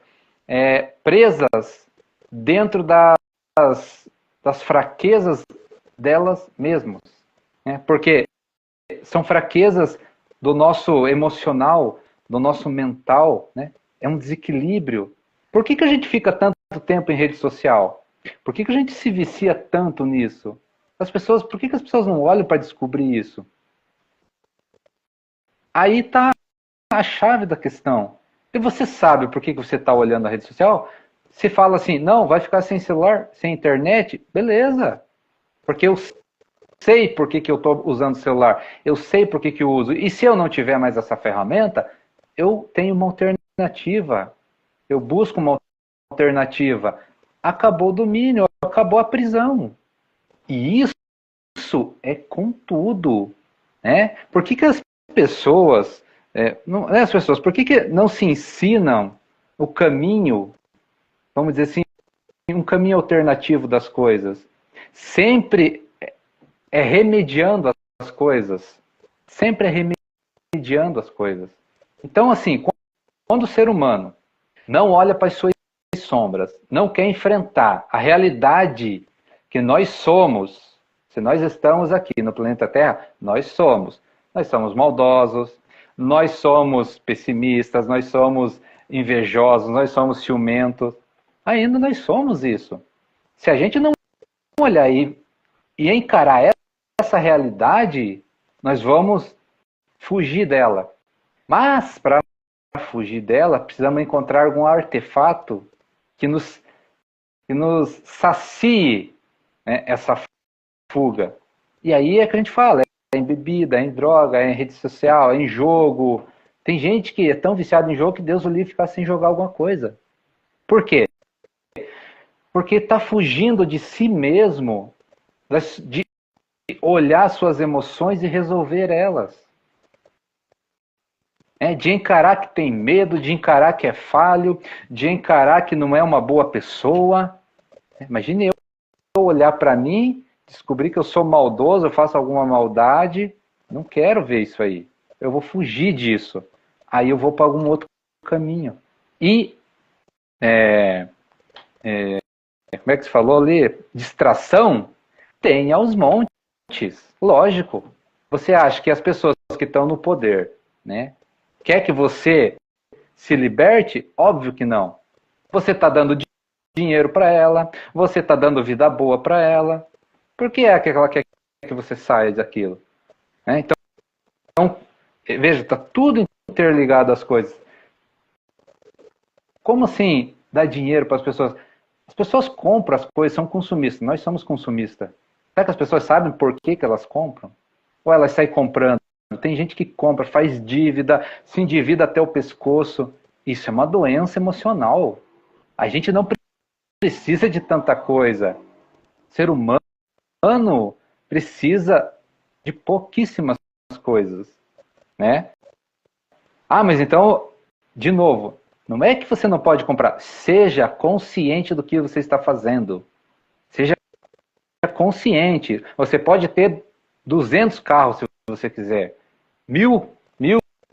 Speaker 2: presas dentro das fraquezas delas mesmas. Né? Porque são fraquezas do nosso emocional, do nosso mental, né? É um desequilíbrio. Por que a gente fica tanto tempo em rede social? Por que a gente se vicia tanto nisso? Por que as pessoas não olham para descobrir isso? Aí está a chave da questão. E você sabe por que você está olhando a rede social? Se fala assim, não, vai ficar sem celular, sem internet, beleza. Porque eu sei por que eu estou usando o celular, eu sei por que eu uso. E se eu não tiver mais essa ferramenta, eu tenho uma alternativa. Eu busco uma alternativa. Acabou o domínio, acabou a prisão. E isso é com tudo. Né? Por que as pessoas, por que não se ensinam o caminho, vamos dizer assim, um caminho alternativo das coisas? Sempre remediando as coisas. Sempre remediando as coisas. Então, assim, quando o ser humano não olha para as suas sombras, não quer enfrentar a realidade que nós somos, se nós estamos aqui no planeta Terra, nós somos maldosos, nós somos pessimistas, nós somos invejosos, nós somos ciumentos. Ainda nós somos isso. Se a gente não olhar e encarar essa realidade, nós vamos fugir dela. Mas, para fugir dela, precisamos encontrar algum artefato que nos sacie, né, essa fuga. E aí é que a gente fala, é em bebida, é em droga, é em rede social, é em jogo. Tem gente que é tão viciada em jogo que Deus o livre ficar sem jogar alguma coisa. Por quê? Porque está fugindo de si mesmo, de olhar suas emoções e resolver elas. De encarar que tem medo, de encarar que é falho, de encarar que não é uma boa pessoa. Imagine eu olhar para mim, descobrir que eu sou maldoso, eu faço alguma maldade. Não quero ver isso aí. Eu vou fugir disso. Aí eu vou para algum outro caminho. E, como é que você falou ali? Distração tem aos montes. Lógico. Você acha que as pessoas que estão no poder, né, quer que você se liberte? Óbvio que não. Você está dando dinheiro para ela, você está dando vida boa para ela. Por que é que ela quer que você saia daquilo? Então, veja, está tudo interligado às coisas. Como assim dar dinheiro para as pessoas? As pessoas compram as coisas, são consumistas. Nós somos consumistas. Será que as pessoas sabem por que elas compram? Ou elas saem comprando? Tem gente que compra, faz dívida, se endivida até o pescoço. Isso é uma doença emocional. A gente não precisa de tanta coisa. O ser humano precisa de pouquíssimas coisas, né? Mas então, de novo, não é que você não pode comprar. Seja consciente do que você está fazendo. Seja consciente. Você pode ter 200 carros se você quiser. 1.000,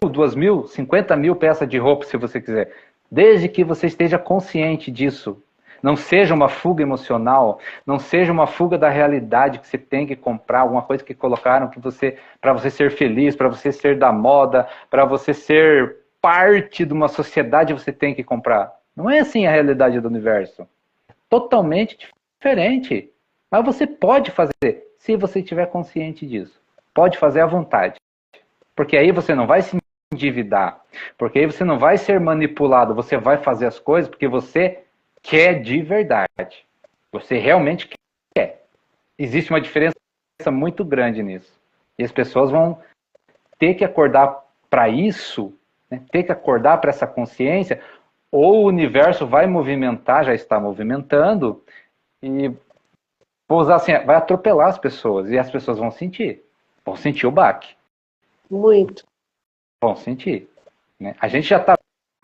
Speaker 2: 2.000, 50.000 peças de roupa se você quiser. Desde que você esteja consciente disso. Não seja uma fuga emocional, não seja uma fuga da realidade que você tem que comprar alguma coisa que colocaram para você ser feliz, para você ser da moda, para você ser parte de uma sociedade você tem que comprar. Não é assim a realidade do universo. É totalmente diferente. Mas você pode fazer, se você estiver consciente disso. Pode fazer à vontade. Porque aí você não vai se endividar. Porque aí você não vai ser manipulado. Você vai fazer as coisas porque você quer de verdade. Você realmente quer. Existe uma diferença muito grande nisso. E as pessoas vão ter que acordar para isso, né? Ter que acordar para essa consciência, ou o universo vai movimentar, já está movimentando, e vou usar assim, vai atropelar as pessoas, e as pessoas vão sentir o baque.
Speaker 1: Muito.
Speaker 2: Vão sentir. Né? A gente já está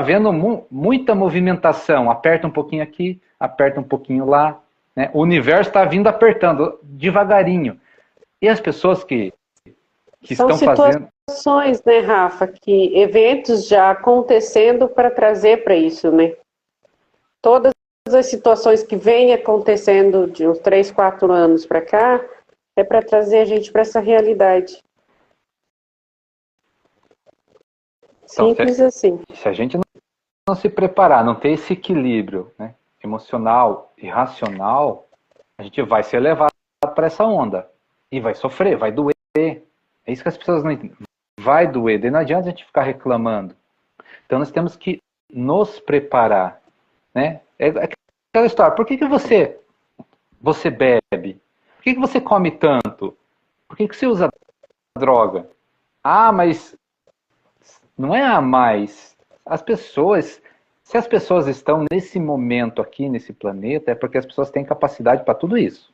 Speaker 2: vendo muita movimentação, aperta um pouquinho aqui, aperta um pouquinho lá, né? O universo está vindo apertando devagarinho. E as pessoas que
Speaker 1: São
Speaker 2: estão fazendo...
Speaker 1: situações, né, Rafa, que eventos já acontecendo para trazer para isso, né? Todas as situações que vêm acontecendo de uns 3, 4 anos para cá, é para trazer a gente para essa realidade.
Speaker 2: Então,
Speaker 1: Simples assim.
Speaker 2: se a gente não se preparar, não ter esse equilíbrio, né, emocional e racional, a gente vai ser levado para essa onda. E vai sofrer, vai doer. É isso que as pessoas não entendem. Vai doer, daí não adianta a gente ficar reclamando. Então nós temos que nos preparar, né? É aquela história, por que você bebe? Por que você come tanto? Por que você usa droga? Ah, mas não é a mais. As pessoas, se as pessoas estão nesse momento aqui, nesse planeta, é porque as pessoas têm capacidade para tudo isso.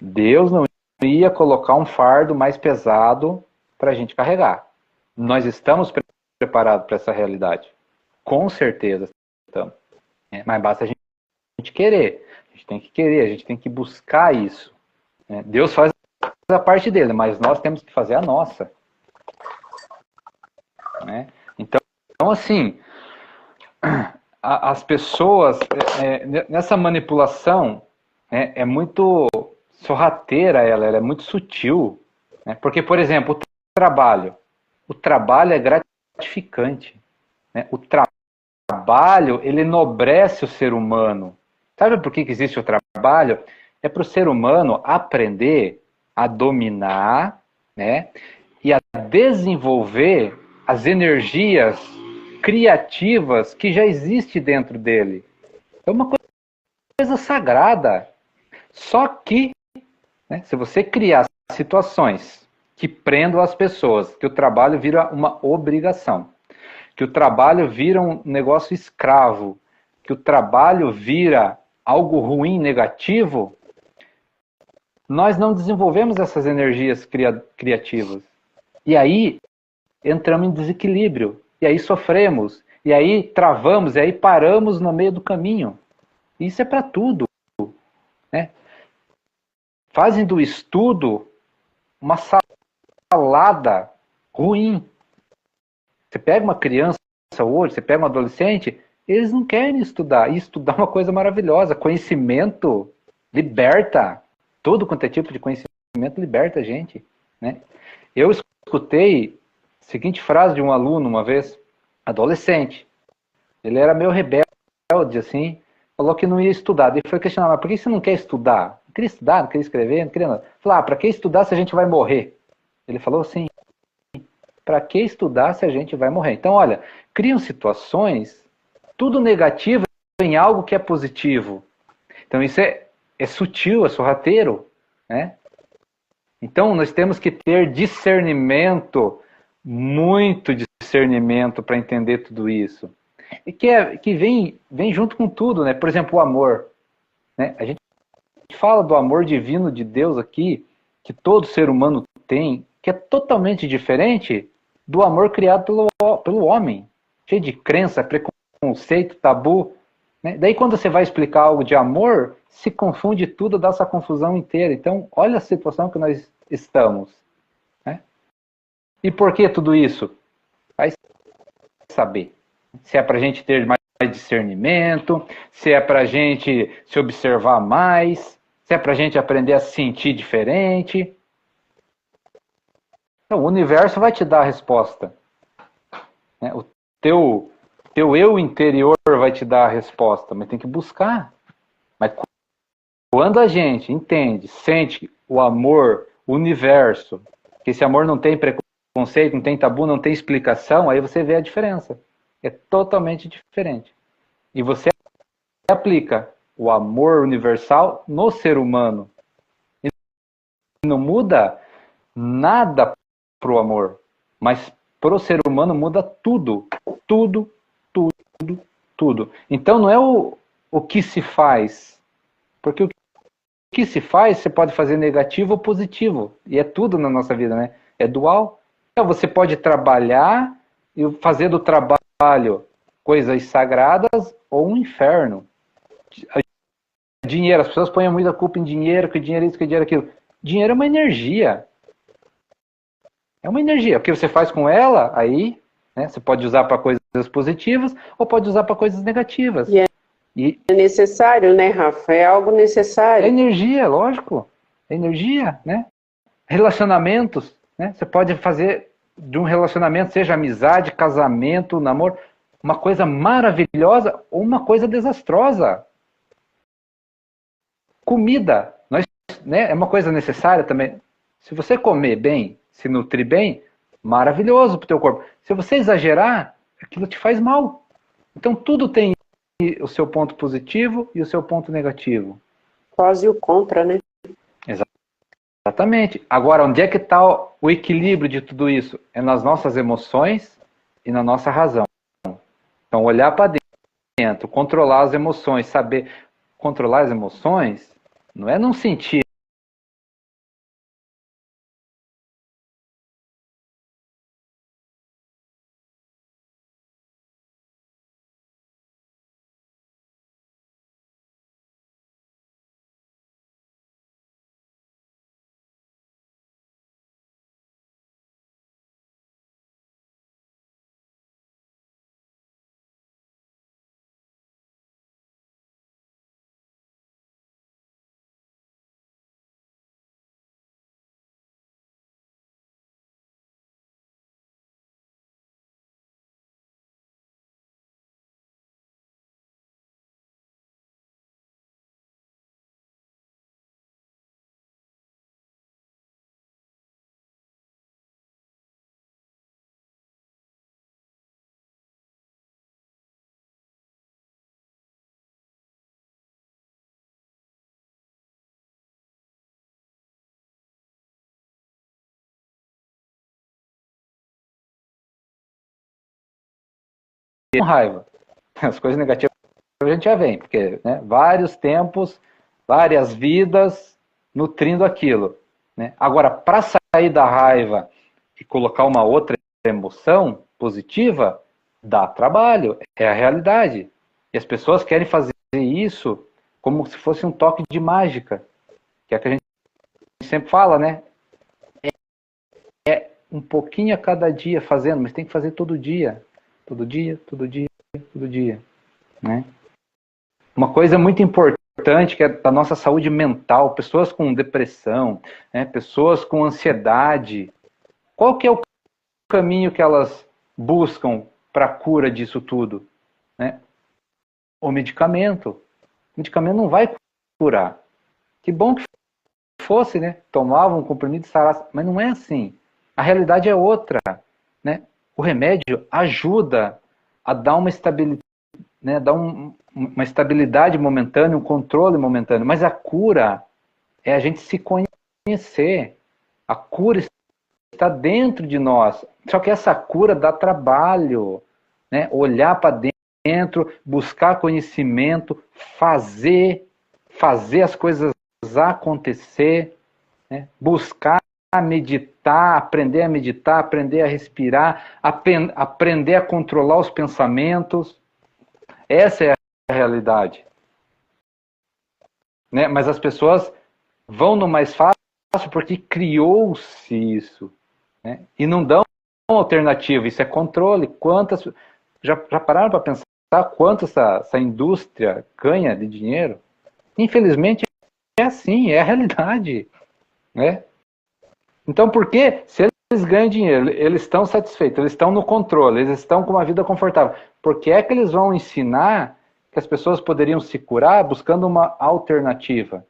Speaker 2: Deus não ia colocar um fardo mais pesado para a gente carregar. Nós estamos preparados para essa realidade. Com certeza estamos. Mas basta a gente querer. A gente tem que querer, a gente tem que buscar isso. Deus faz a parte dele, mas nós temos que fazer a nossa. Então, assim, as pessoas, nessa manipulação, é muito sorrateira, ela é muito sutil. Porque, por exemplo, o trabalho é gratificante. O trabalho, ele enobrece o ser humano. Sabe por que existe o trabalho? É para o ser humano aprender a dominar, né, e a desenvolver as energias criativas que já existem dentro dele. É uma coisa sagrada. Só que, né, se você criar situações que prendam as pessoas, que o trabalho vira uma obrigação, que o trabalho vira um negócio escravo, que o trabalho vira algo ruim, negativo, nós não desenvolvemos essas energias criativas. E aí entramos em desequilíbrio, e aí sofremos, e aí travamos, e aí paramos no meio do caminho. Isso é para tudo. Né? Fazem do estudo uma salada ruim. Você pega uma criança hoje, você pega um adolescente, eles não querem estudar. E estudar é uma coisa maravilhosa. Conhecimento liberta. Todo quanto é tipo de conhecimento liberta a gente. Né? Eu escutei a seguinte frase de um aluno uma vez, adolescente. Ele era meio rebelde, assim, falou que não ia estudar. Ele foi questionar, mas por que você não quer estudar? Não queria estudar, não queria escrever, não queria nada. Falou, para que estudar se a gente vai morrer? Ele falou assim, para que estudar se a gente vai morrer? Então, olha, criam situações, tudo negativo em algo que é positivo. Então, isso é sutil, é sorrateiro, né? Então, nós temos que ter discernimento, muito discernimento para entender tudo isso. E que vem junto com tudo, né? Por exemplo, o amor. Né? A gente fala do amor divino de Deus aqui, que todo ser humano tem, que é totalmente diferente do amor criado pelo homem. Cheio de crença, preconceito, tabu. Né? Daí quando você vai explicar algo de amor, se confunde tudo, dá essa confusão inteira. Então, olha a situação que nós estamos. Né? E por que tudo isso? Vai saber. Se é para a gente ter mais discernimento, se é para a gente se observar mais, se é para a gente aprender a se sentir diferente. Então, o universo vai te dar a resposta. Né? O teu eu interior vai te dar a resposta, mas tem que buscar. Mas quando a gente entende, sente o amor, o universo, que esse amor não tem preconceito, não tem tabu, não tem explicação, aí você vê a diferença. É totalmente diferente. E você aplica o amor universal no ser humano. E não muda nada pro amor, mas pro ser humano muda tudo. Tudo, tudo, tudo. Então não é o que se faz, porque o que se faz você pode fazer negativo ou positivo, e é tudo na nossa vida, né? É dual. Então você pode trabalhar e fazer do trabalho coisas sagradas ou um inferno. dinheiro. As pessoas põem muita culpa em dinheiro, que dinheiro é isso, que dinheiro é aquilo. Dinheiro é uma energia. É uma energia. O que você faz com ela, aí, né, você pode usar para coisas positivas ou pode usar para coisas negativas.
Speaker 1: É necessário, né, Rafa? É algo necessário.
Speaker 2: É energia, lógico. É energia, né? Relacionamentos, né? Você pode fazer de um relacionamento, seja amizade, casamento, namoro, uma coisa maravilhosa ou uma coisa desastrosa. Comida, né, é uma coisa necessária também. Se você comer bem, se nutrir bem, maravilhoso para o teu corpo. Se você exagerar, aquilo te faz mal. Então tudo tem o seu ponto positivo e o seu ponto negativo.
Speaker 1: Pós e o contra, né?
Speaker 2: Exatamente. Agora, onde é que está o equilíbrio de tudo isso? É nas nossas emoções e na nossa razão. Então, olhar para dentro, controlar as emoções, saber controlar as emoções, não é não sentir com raiva. As coisas negativas a gente já vem, porque né, vários tempos, várias vidas nutrindo aquilo. Né? Agora, para sair da raiva e colocar uma outra emoção positiva, dá trabalho, é a realidade. E as pessoas querem fazer isso como se fosse um toque de mágica, que é o que a gente sempre fala, né? É um pouquinho a cada dia fazendo, mas tem que fazer todo dia. Todo dia, todo dia, todo dia. Né? Uma coisa muito importante que é da nossa saúde mental, pessoas com depressão, né? Pessoas com ansiedade. Qual que é o caminho que elas buscam para a cura disso tudo? Né? O medicamento. O medicamento não vai curar. Que bom que fosse, né? Tomava um comprimido e sarasse, mas não é assim. A realidade é outra, né? O remédio ajuda a dar uma estabilidade, né? Dar uma estabilidade momentânea, um controle momentâneo, mas a cura é a gente se conhecer. A cura está dentro de nós. Só que essa cura dá trabalho, né? Olhar para dentro, buscar conhecimento, fazer as coisas acontecer, né? Buscar meditar, aprender a respirar, aprender a controlar os pensamentos. Essa é a realidade. Né? Mas as pessoas vão no mais fácil porque criou-se isso. Né? E não dão alternativa. Isso é controle. Já pararam para pensar quanto essa indústria ganha de dinheiro? Infelizmente é assim, é a realidade. Né? Então, por que, se eles ganham dinheiro, eles estão satisfeitos, eles estão no controle, eles estão com uma vida confortável, por que é que eles vão ensinar que as pessoas poderiam se curar buscando uma alternativa?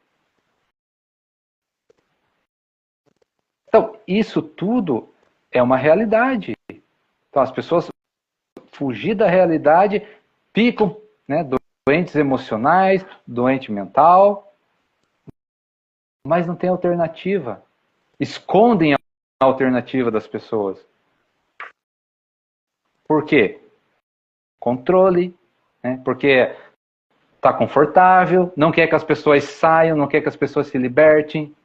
Speaker 2: Então, isso tudo é uma realidade. Então, as pessoas fugir da realidade, ficam, né, doentes emocionais, doente mental, mas não tem alternativa. Escondem a alternativa das pessoas. Por quê? Controle, né? Porque está confortável, não quer que as pessoas saiam, não quer que as pessoas se libertem.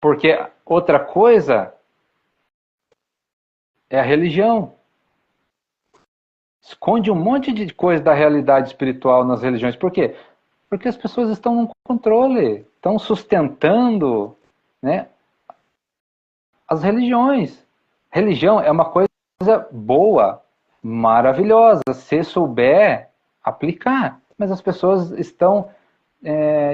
Speaker 2: Porque outra coisa é a religião. Esconde um monte de coisa da realidade espiritual nas religiões. Por quê? Porque as pessoas estão no controle, estão sustentando, né, as religiões. Religião é uma coisa boa, maravilhosa, se souber aplicar. Mas as pessoas estão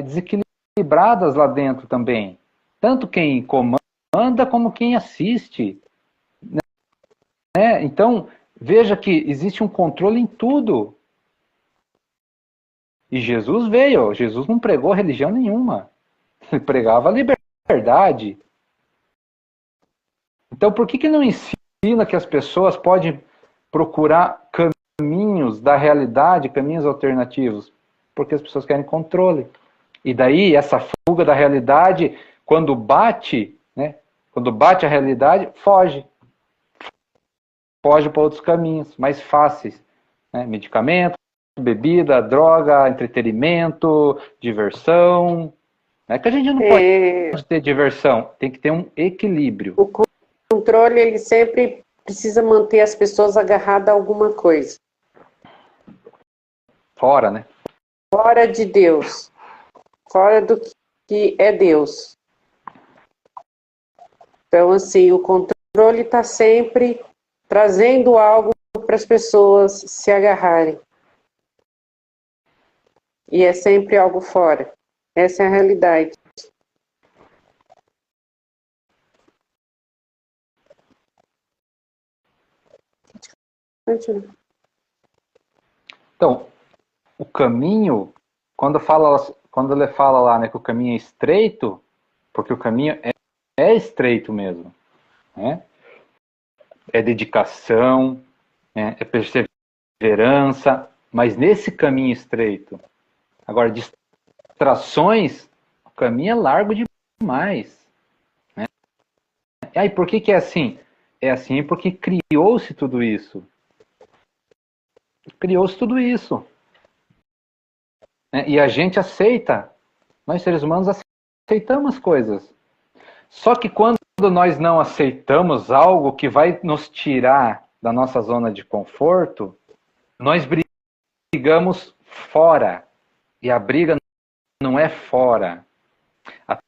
Speaker 2: desequilibradas lá dentro também. Tanto quem comanda como quem assiste. Né? Então, veja que existe um controle em tudo. E Jesus veio. Jesus não pregou religião nenhuma. Ele pregava a liberdade. Então, por que não ensina que as pessoas podem procurar caminhos da realidade, caminhos alternativos? Porque as pessoas querem controle. E daí, essa fuga da realidade, quando bate, né? Quando bate a realidade, foge. Foge para outros caminhos, mais fáceis. Né? Medicamento, bebida, droga, entretenimento, diversão. Não é que a gente não pode ter diversão, tem que ter um equilíbrio.
Speaker 1: O controle, ele sempre precisa manter as pessoas agarradas a alguma coisa.
Speaker 2: Fora, né?
Speaker 1: Fora de Deus. Fora do que é Deus. Então, assim, o controle está sempre trazendo algo para as pessoas se agarrarem. E é sempre algo fora. Essa é a realidade.
Speaker 2: Então, o caminho, quando ele fala lá, né, que o caminho é estreito, porque o caminho é estreito mesmo, né? É dedicação, né? É perseverança, mas nesse caminho estreito. Agora, distrações, o caminho é largo demais. Né? E aí, por que é assim? É assim porque criou-se tudo isso. Criou-se tudo isso. Né? E a gente aceita. Nós, seres humanos, aceitamos coisas. Só que quando nós não aceitamos algo que vai nos tirar da nossa zona de conforto, nós brigamos fora. E a briga não é fora. A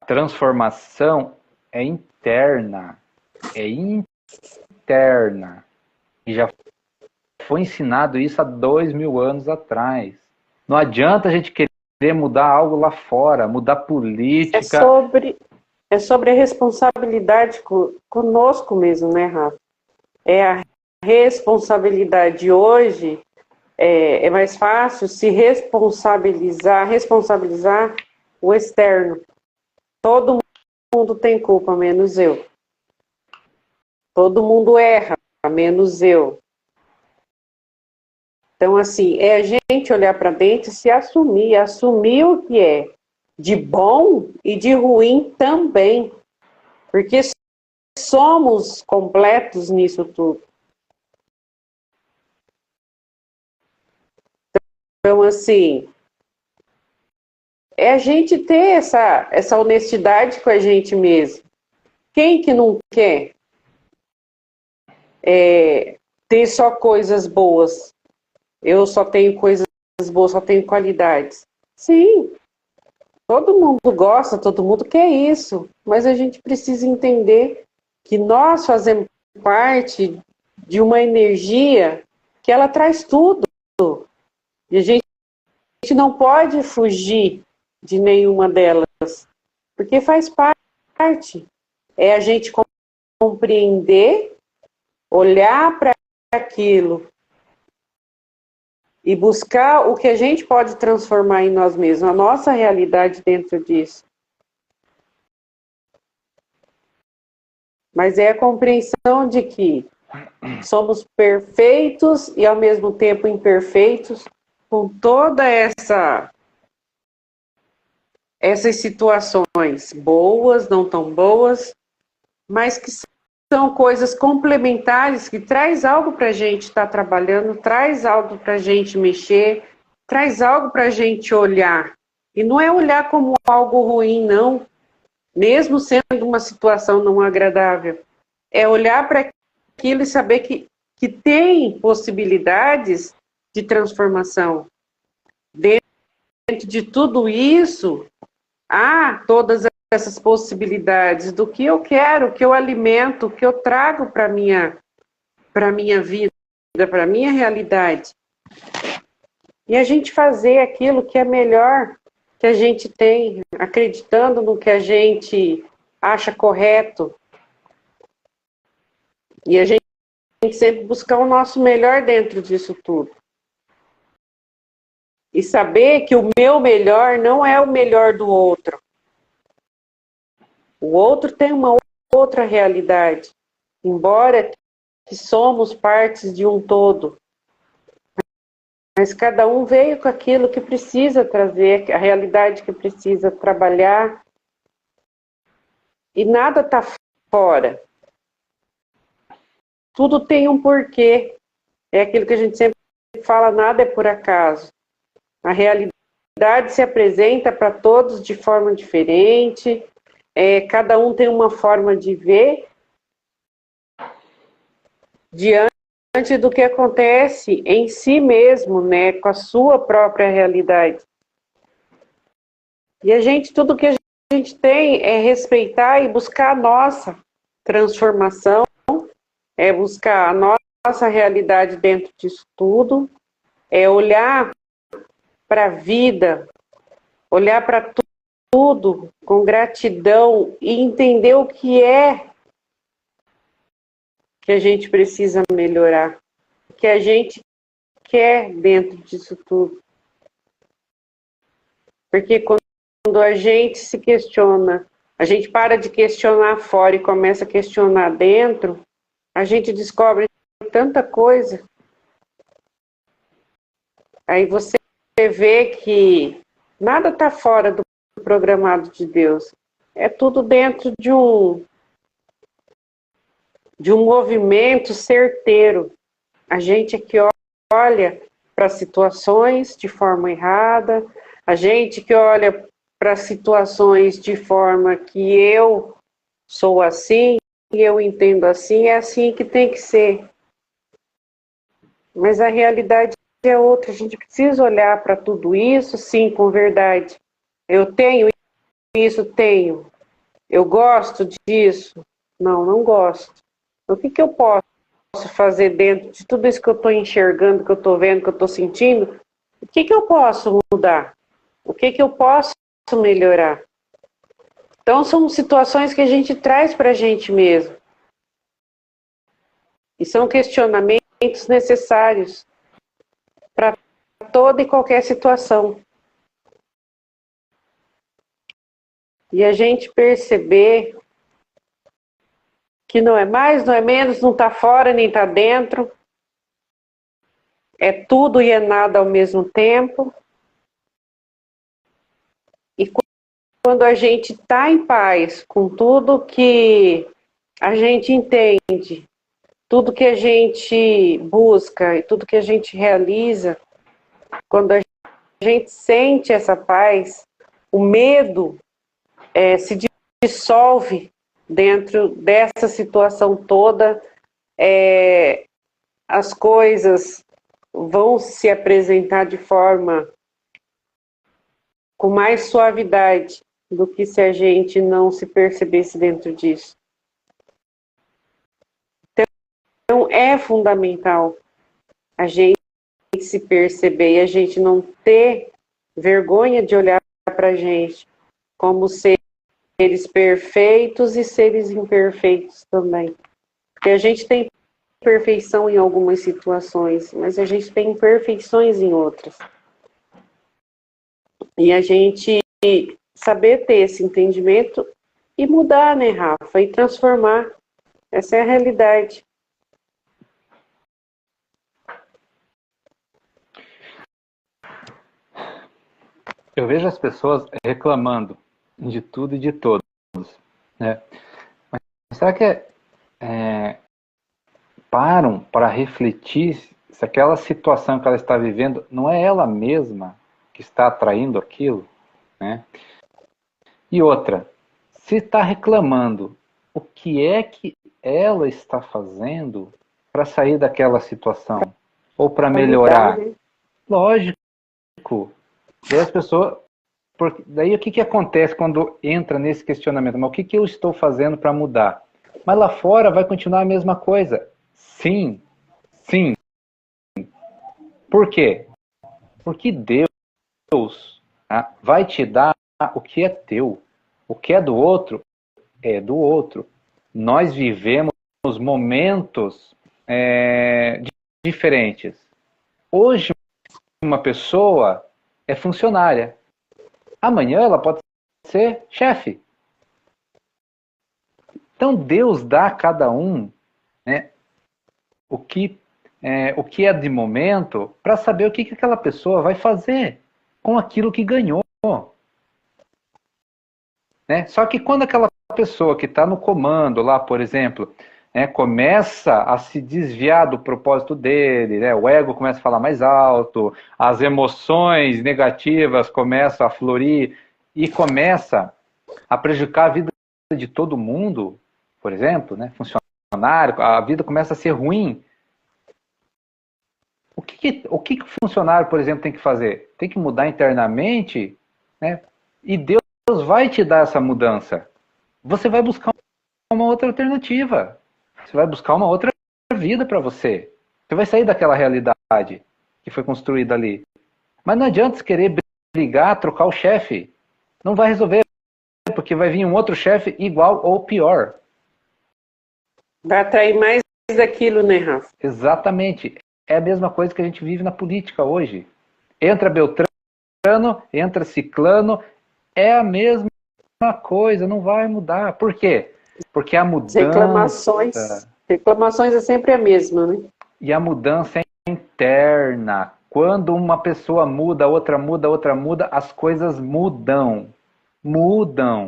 Speaker 2: transformação é interna. É interna. E já foi ensinado isso há 2000 anos atrás. Não adianta a gente querer mudar algo lá fora, mudar política.
Speaker 1: É sobre a responsabilidade conosco mesmo, né, Rafa? É a responsabilidade hoje. É mais fácil se responsabilizar o externo. Todo mundo tem culpa, menos eu. Todo mundo erra, menos eu. Então, assim, é a gente olhar para dentro e se assumir o que é de bom e de ruim também. Porque somos completos nisso tudo. Então, assim, é a gente ter essa honestidade com a gente mesmo. Quem que não quer ter só coisas boas? Eu só tenho coisas boas, só tenho qualidades. Sim, todo mundo gosta, todo mundo quer isso. Mas a gente precisa entender que nós fazemos parte de uma energia que ela traz tudo. E a gente não pode fugir de nenhuma delas, porque faz parte. É a gente compreender, olhar para aquilo e buscar o que a gente pode transformar em nós mesmos, a nossa realidade dentro disso. Mas é a compreensão de que somos perfeitos e ao mesmo tempo imperfeitos, com toda essas situações boas, não tão boas, mas que são coisas complementares que traz algo para a gente estar trabalhando, traz algo para a gente mexer, traz algo para a gente olhar. E não é olhar como algo ruim, não. Mesmo sendo uma situação não agradável. É olhar para aquilo e saber que tem possibilidades de transformação dentro de tudo isso, há todas essas possibilidades do que eu quero, o que eu alimento, o que eu trago para a minha vida, para a minha realidade. E a gente fazer aquilo que é melhor que a gente tem, acreditando no que a gente acha correto. E a gente sempre buscar o nosso melhor dentro disso tudo. E saber que o meu melhor não é o melhor do outro. O outro tem uma outra realidade. Embora que somos partes de um todo. Mas cada um veio com aquilo que precisa trazer, a realidade que precisa trabalhar. E nada está fora. Tudo tem um porquê. É aquilo que a gente sempre fala, nada é por acaso. A realidade se apresenta para todos de forma diferente. Cada um tem uma forma de ver diante do que acontece em si mesmo, né, com a sua própria realidade. E tudo que a gente tem é respeitar e buscar a nossa transformação, é buscar a nossa realidade dentro disso tudo, é olhar para a vida, olhar para tudo com gratidão e entender o que é que a gente precisa melhorar, o que a gente quer dentro disso tudo. Porque quando a gente se questiona, a gente para de questionar fora e começa a questionar dentro, a gente descobre tanta coisa. Aí você vê que nada está fora do programado de Deus. É tudo dentro de um movimento certeiro. A gente aqui olha para situações de forma errada, a gente que olha para situações de forma que eu sou assim, e eu entendo assim, é assim que tem que ser. Mas a realidade é outra, a gente precisa olhar para tudo isso, sim, com verdade. Eu tenho isso, tenho. Eu gosto disso? Não, não gosto. O que eu posso fazer dentro de tudo isso que eu estou enxergando, que eu estou vendo, que eu estou sentindo? O que eu posso mudar? O que eu posso melhorar? Então, são situações que a gente traz para a gente mesmo. E são questionamentos necessários para toda e qualquer situação. E a gente perceber que não é mais, não é menos, não está fora nem está dentro. É tudo e é nada ao mesmo tempo. E quando a gente está em paz com tudo que a gente entende, tudo que a gente busca e tudo que a gente realiza, quando a gente sente essa paz, o medo se dissolve dentro dessa situação toda, as coisas vão se apresentar de forma com mais suavidade do que se a gente não se percebesse dentro disso. Então é fundamental a gente se perceber e a gente não ter vergonha de olhar para a gente como seres perfeitos e seres imperfeitos também. Porque a gente tem perfeição em algumas situações, mas a gente tem imperfeições em outras. E a gente saber ter esse entendimento e mudar, né, Rafa? E transformar. Essa é a realidade.
Speaker 2: Eu vejo as pessoas reclamando de tudo e de todos, né? Mas será que param para refletir se aquela situação que ela está vivendo não é ela mesma que está atraindo aquilo, né? E outra, se está reclamando, o que é que ela está fazendo para sair daquela situação? Ou para melhorar?
Speaker 1: Mudar, né?
Speaker 2: Lógico, Daí as pessoas... Daí o que acontece quando entra nesse questionamento? Mas o que eu estou fazendo para mudar? Mas lá fora vai continuar a mesma coisa. Sim, sim. Por quê? Porque Deus, tá, vai te dar o que é teu. O que é do outro, é do outro. Nós vivemos momentos diferentes. Hoje, uma pessoa é funcionária. Amanhã ela pode ser chefe. Então Deus dá a cada um, né, o que é de momento para saber o que aquela pessoa vai fazer com aquilo que ganhou. Né? Só que quando aquela pessoa que está no comando lá, por exemplo, né, começa a se desviar do propósito dele, né, o ego começa a falar mais alto, as emoções negativas começam a florir e começa a prejudicar a vida de todo mundo, por exemplo, né, funcionário, a vida começa a ser ruim. O que o funcionário, por exemplo, tem que fazer? Tem que mudar internamente, né? E Deus vai te dar essa mudança. Você vai buscar uma outra alternativa. Você vai buscar uma outra vida para você. Você vai sair daquela realidade que foi construída ali. Mas não adianta você querer brigar, trocar o chefe. Não vai resolver, porque vai vir um outro chefe igual ou pior.
Speaker 1: Vai atrair mais daquilo, né, Rafa?
Speaker 2: Exatamente. É a mesma coisa que a gente vive na política hoje. Entra Beltrano, entra Ciclano, é a mesma coisa, não vai mudar. Por quê? Porque a mudança...
Speaker 1: Reclamações é sempre a mesma, né?
Speaker 2: E a mudança é interna. Quando uma pessoa muda, outra muda, as coisas mudam. Mudam.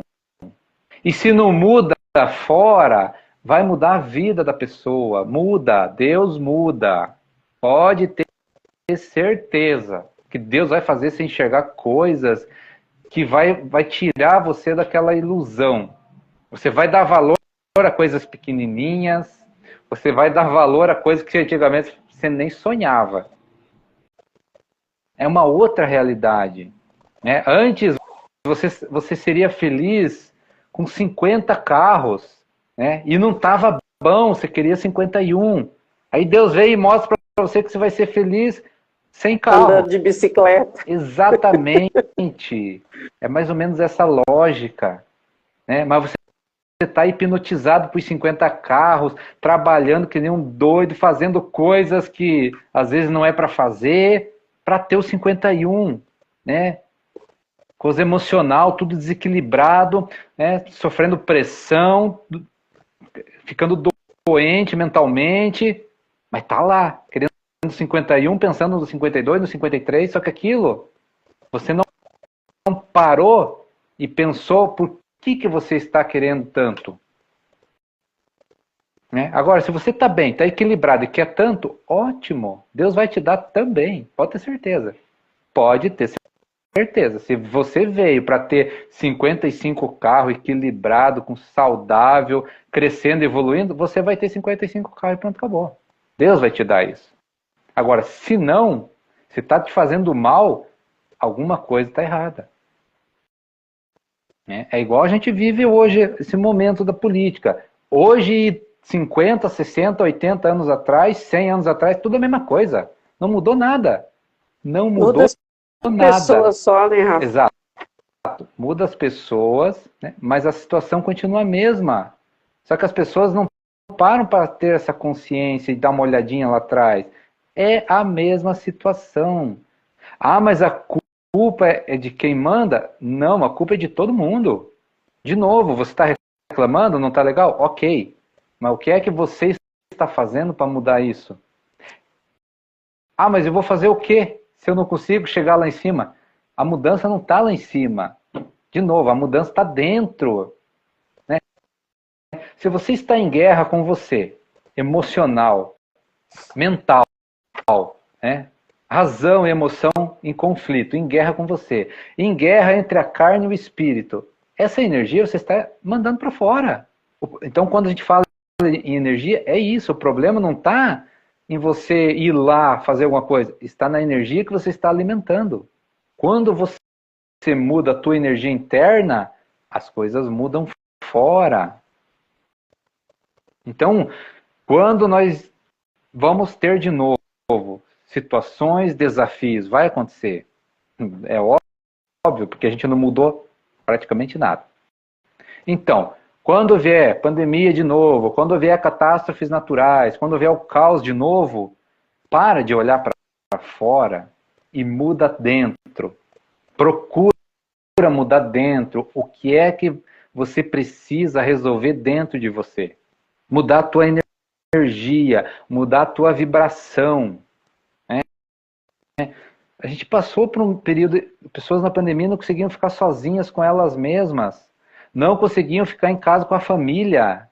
Speaker 2: E se não muda fora, vai mudar a vida da pessoa. Muda, Deus muda. Pode ter certeza que Deus vai fazer você enxergar coisas que vai tirar você daquela ilusão. Você vai dar valor a coisas pequenininhas, você vai dar valor a coisas que antigamente você nem sonhava. É uma outra realidade. Né? Antes, você seria feliz com 50 carros, né? E não estava bom, você queria 51. Aí Deus veio e mostra para você que você vai ser feliz sem carro.
Speaker 1: Andando de bicicleta.
Speaker 2: Exatamente. É mais ou menos essa lógica. Né? Mas você está hipnotizado por 50 carros, trabalhando que nem um doido, fazendo coisas que às vezes não é para fazer, para ter o 51, né? Coisa emocional, tudo desequilibrado, né? Sofrendo pressão, ficando doente mentalmente, mas tá lá, querendo 51, pensando no 52, no 53, só que aquilo, você não parou e pensou por que você está querendo tanto. Né? Agora, se você está bem, está equilibrado e quer tanto, ótimo, Deus vai te dar também, pode ter certeza. Pode ter certeza. Se você veio para ter 55 carros equilibrado, com saudável, crescendo, evoluindo, você vai ter 55 carros e pronto, acabou. Deus vai te dar isso. Agora, se não, se está te fazendo mal, alguma coisa está errada. É igual a gente vive hoje, esse momento da política. Hoje, 50, 60, 80 anos atrás, 100 anos atrás, tudo a mesma coisa. Não mudou nada. Não mudou nada.
Speaker 1: Pessoas só, né, Rafa?
Speaker 2: Exato. Muda as pessoas, né? Mas a situação continua a mesma. Só que as pessoas não param para ter essa consciência e dar uma olhadinha lá atrás. É a mesma situação. Ah, mas a culpa é de quem manda? Não, a culpa é de todo mundo. De novo, você está reclamando, não está legal? Ok. Mas o que é que você está fazendo para mudar isso? Ah, mas eu vou fazer o quê se eu não consigo chegar lá em cima? A mudança não está lá em cima. De novo, a mudança está dentro. Né? Se você está em guerra com você, emocional, mental, né? Razão e emoção em conflito, em guerra com você, em guerra entre a carne e o espírito, essa energia você está mandando para fora. Então, quando a gente fala em energia, é isso. O problema não está em você ir lá fazer alguma coisa, está na energia que você está alimentando. Quando você muda a tua energia interna, as coisas mudam fora. Então, quando nós vamos ter de novo situações, desafios, vai acontecer. É óbvio, porque a gente não mudou praticamente nada. Então, quando vier pandemia de novo, quando vier catástrofes naturais, quando vier o caos de novo, para de olhar para fora e muda dentro. Procura mudar dentro. O que é que você precisa resolver dentro de você? Mudar a tua energia, mudar a tua vibração. Né? A gente passou por um período, pessoas na pandemia não conseguiam ficar sozinhas com elas mesmas, não conseguiam ficar em casa com a família,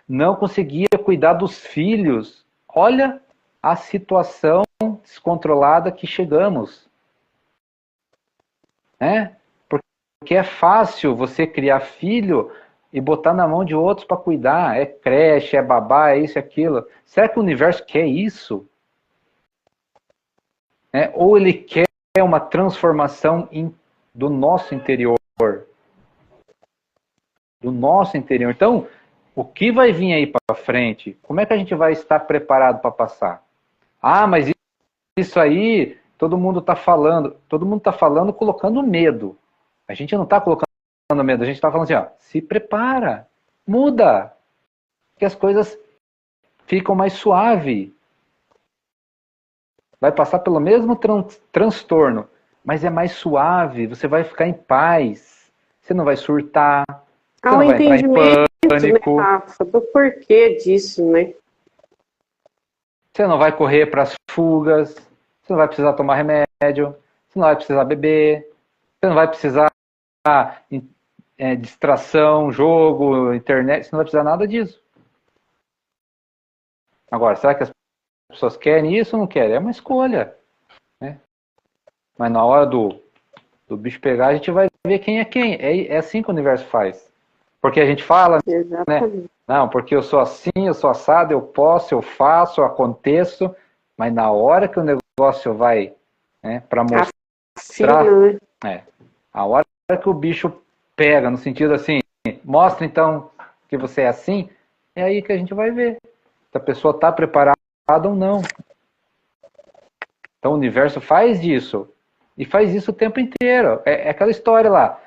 Speaker 2: não conseguiam cuidar dos filhos. Olha a situação descontrolada que chegamos. Né? Porque é fácil você criar filho e botar na mão de outros para cuidar. É creche, é babá, é isso, é aquilo. Será que o universo quer isso? Ou ele quer uma transformação do nosso interior? Do nosso interior. Então, o que vai vir aí para frente? Como é que a gente vai estar preparado para passar? Ah, mas isso aí, todo mundo está falando. Todo mundo está falando colocando medo. A gente não está colocando medo, a gente está falando assim, ó, se prepara, muda, que as coisas ficam mais suaves. Vai passar pelo mesmo transtorno, mas é mais suave, você vai ficar em paz, você não vai surtar, você não vai entrar em pânico,
Speaker 1: né, Rafa, do porquê disso, né?
Speaker 2: Você não vai correr para as fugas, você não vai precisar tomar remédio, você não vai precisar beber, você não vai precisar distração, jogo, internet, você não vai precisar nada disso. Agora, será que as pessoas querem isso ou não querem? É uma escolha. Né? Mas na hora do bicho pegar, a gente vai ver quem é quem. É assim que o universo faz. Porque a gente fala, né? Não, porque eu sou assim, eu sou assado, eu posso, eu faço, eu aconteço. Mas na hora que o negócio vai, né, para mostrar, a hora que o bicho pega, no sentido assim, mostra então que você é assim, é aí que a gente vai ver se a pessoa está preparada ou não. Então o universo faz isso. E faz isso o tempo inteiro. É aquela história lá.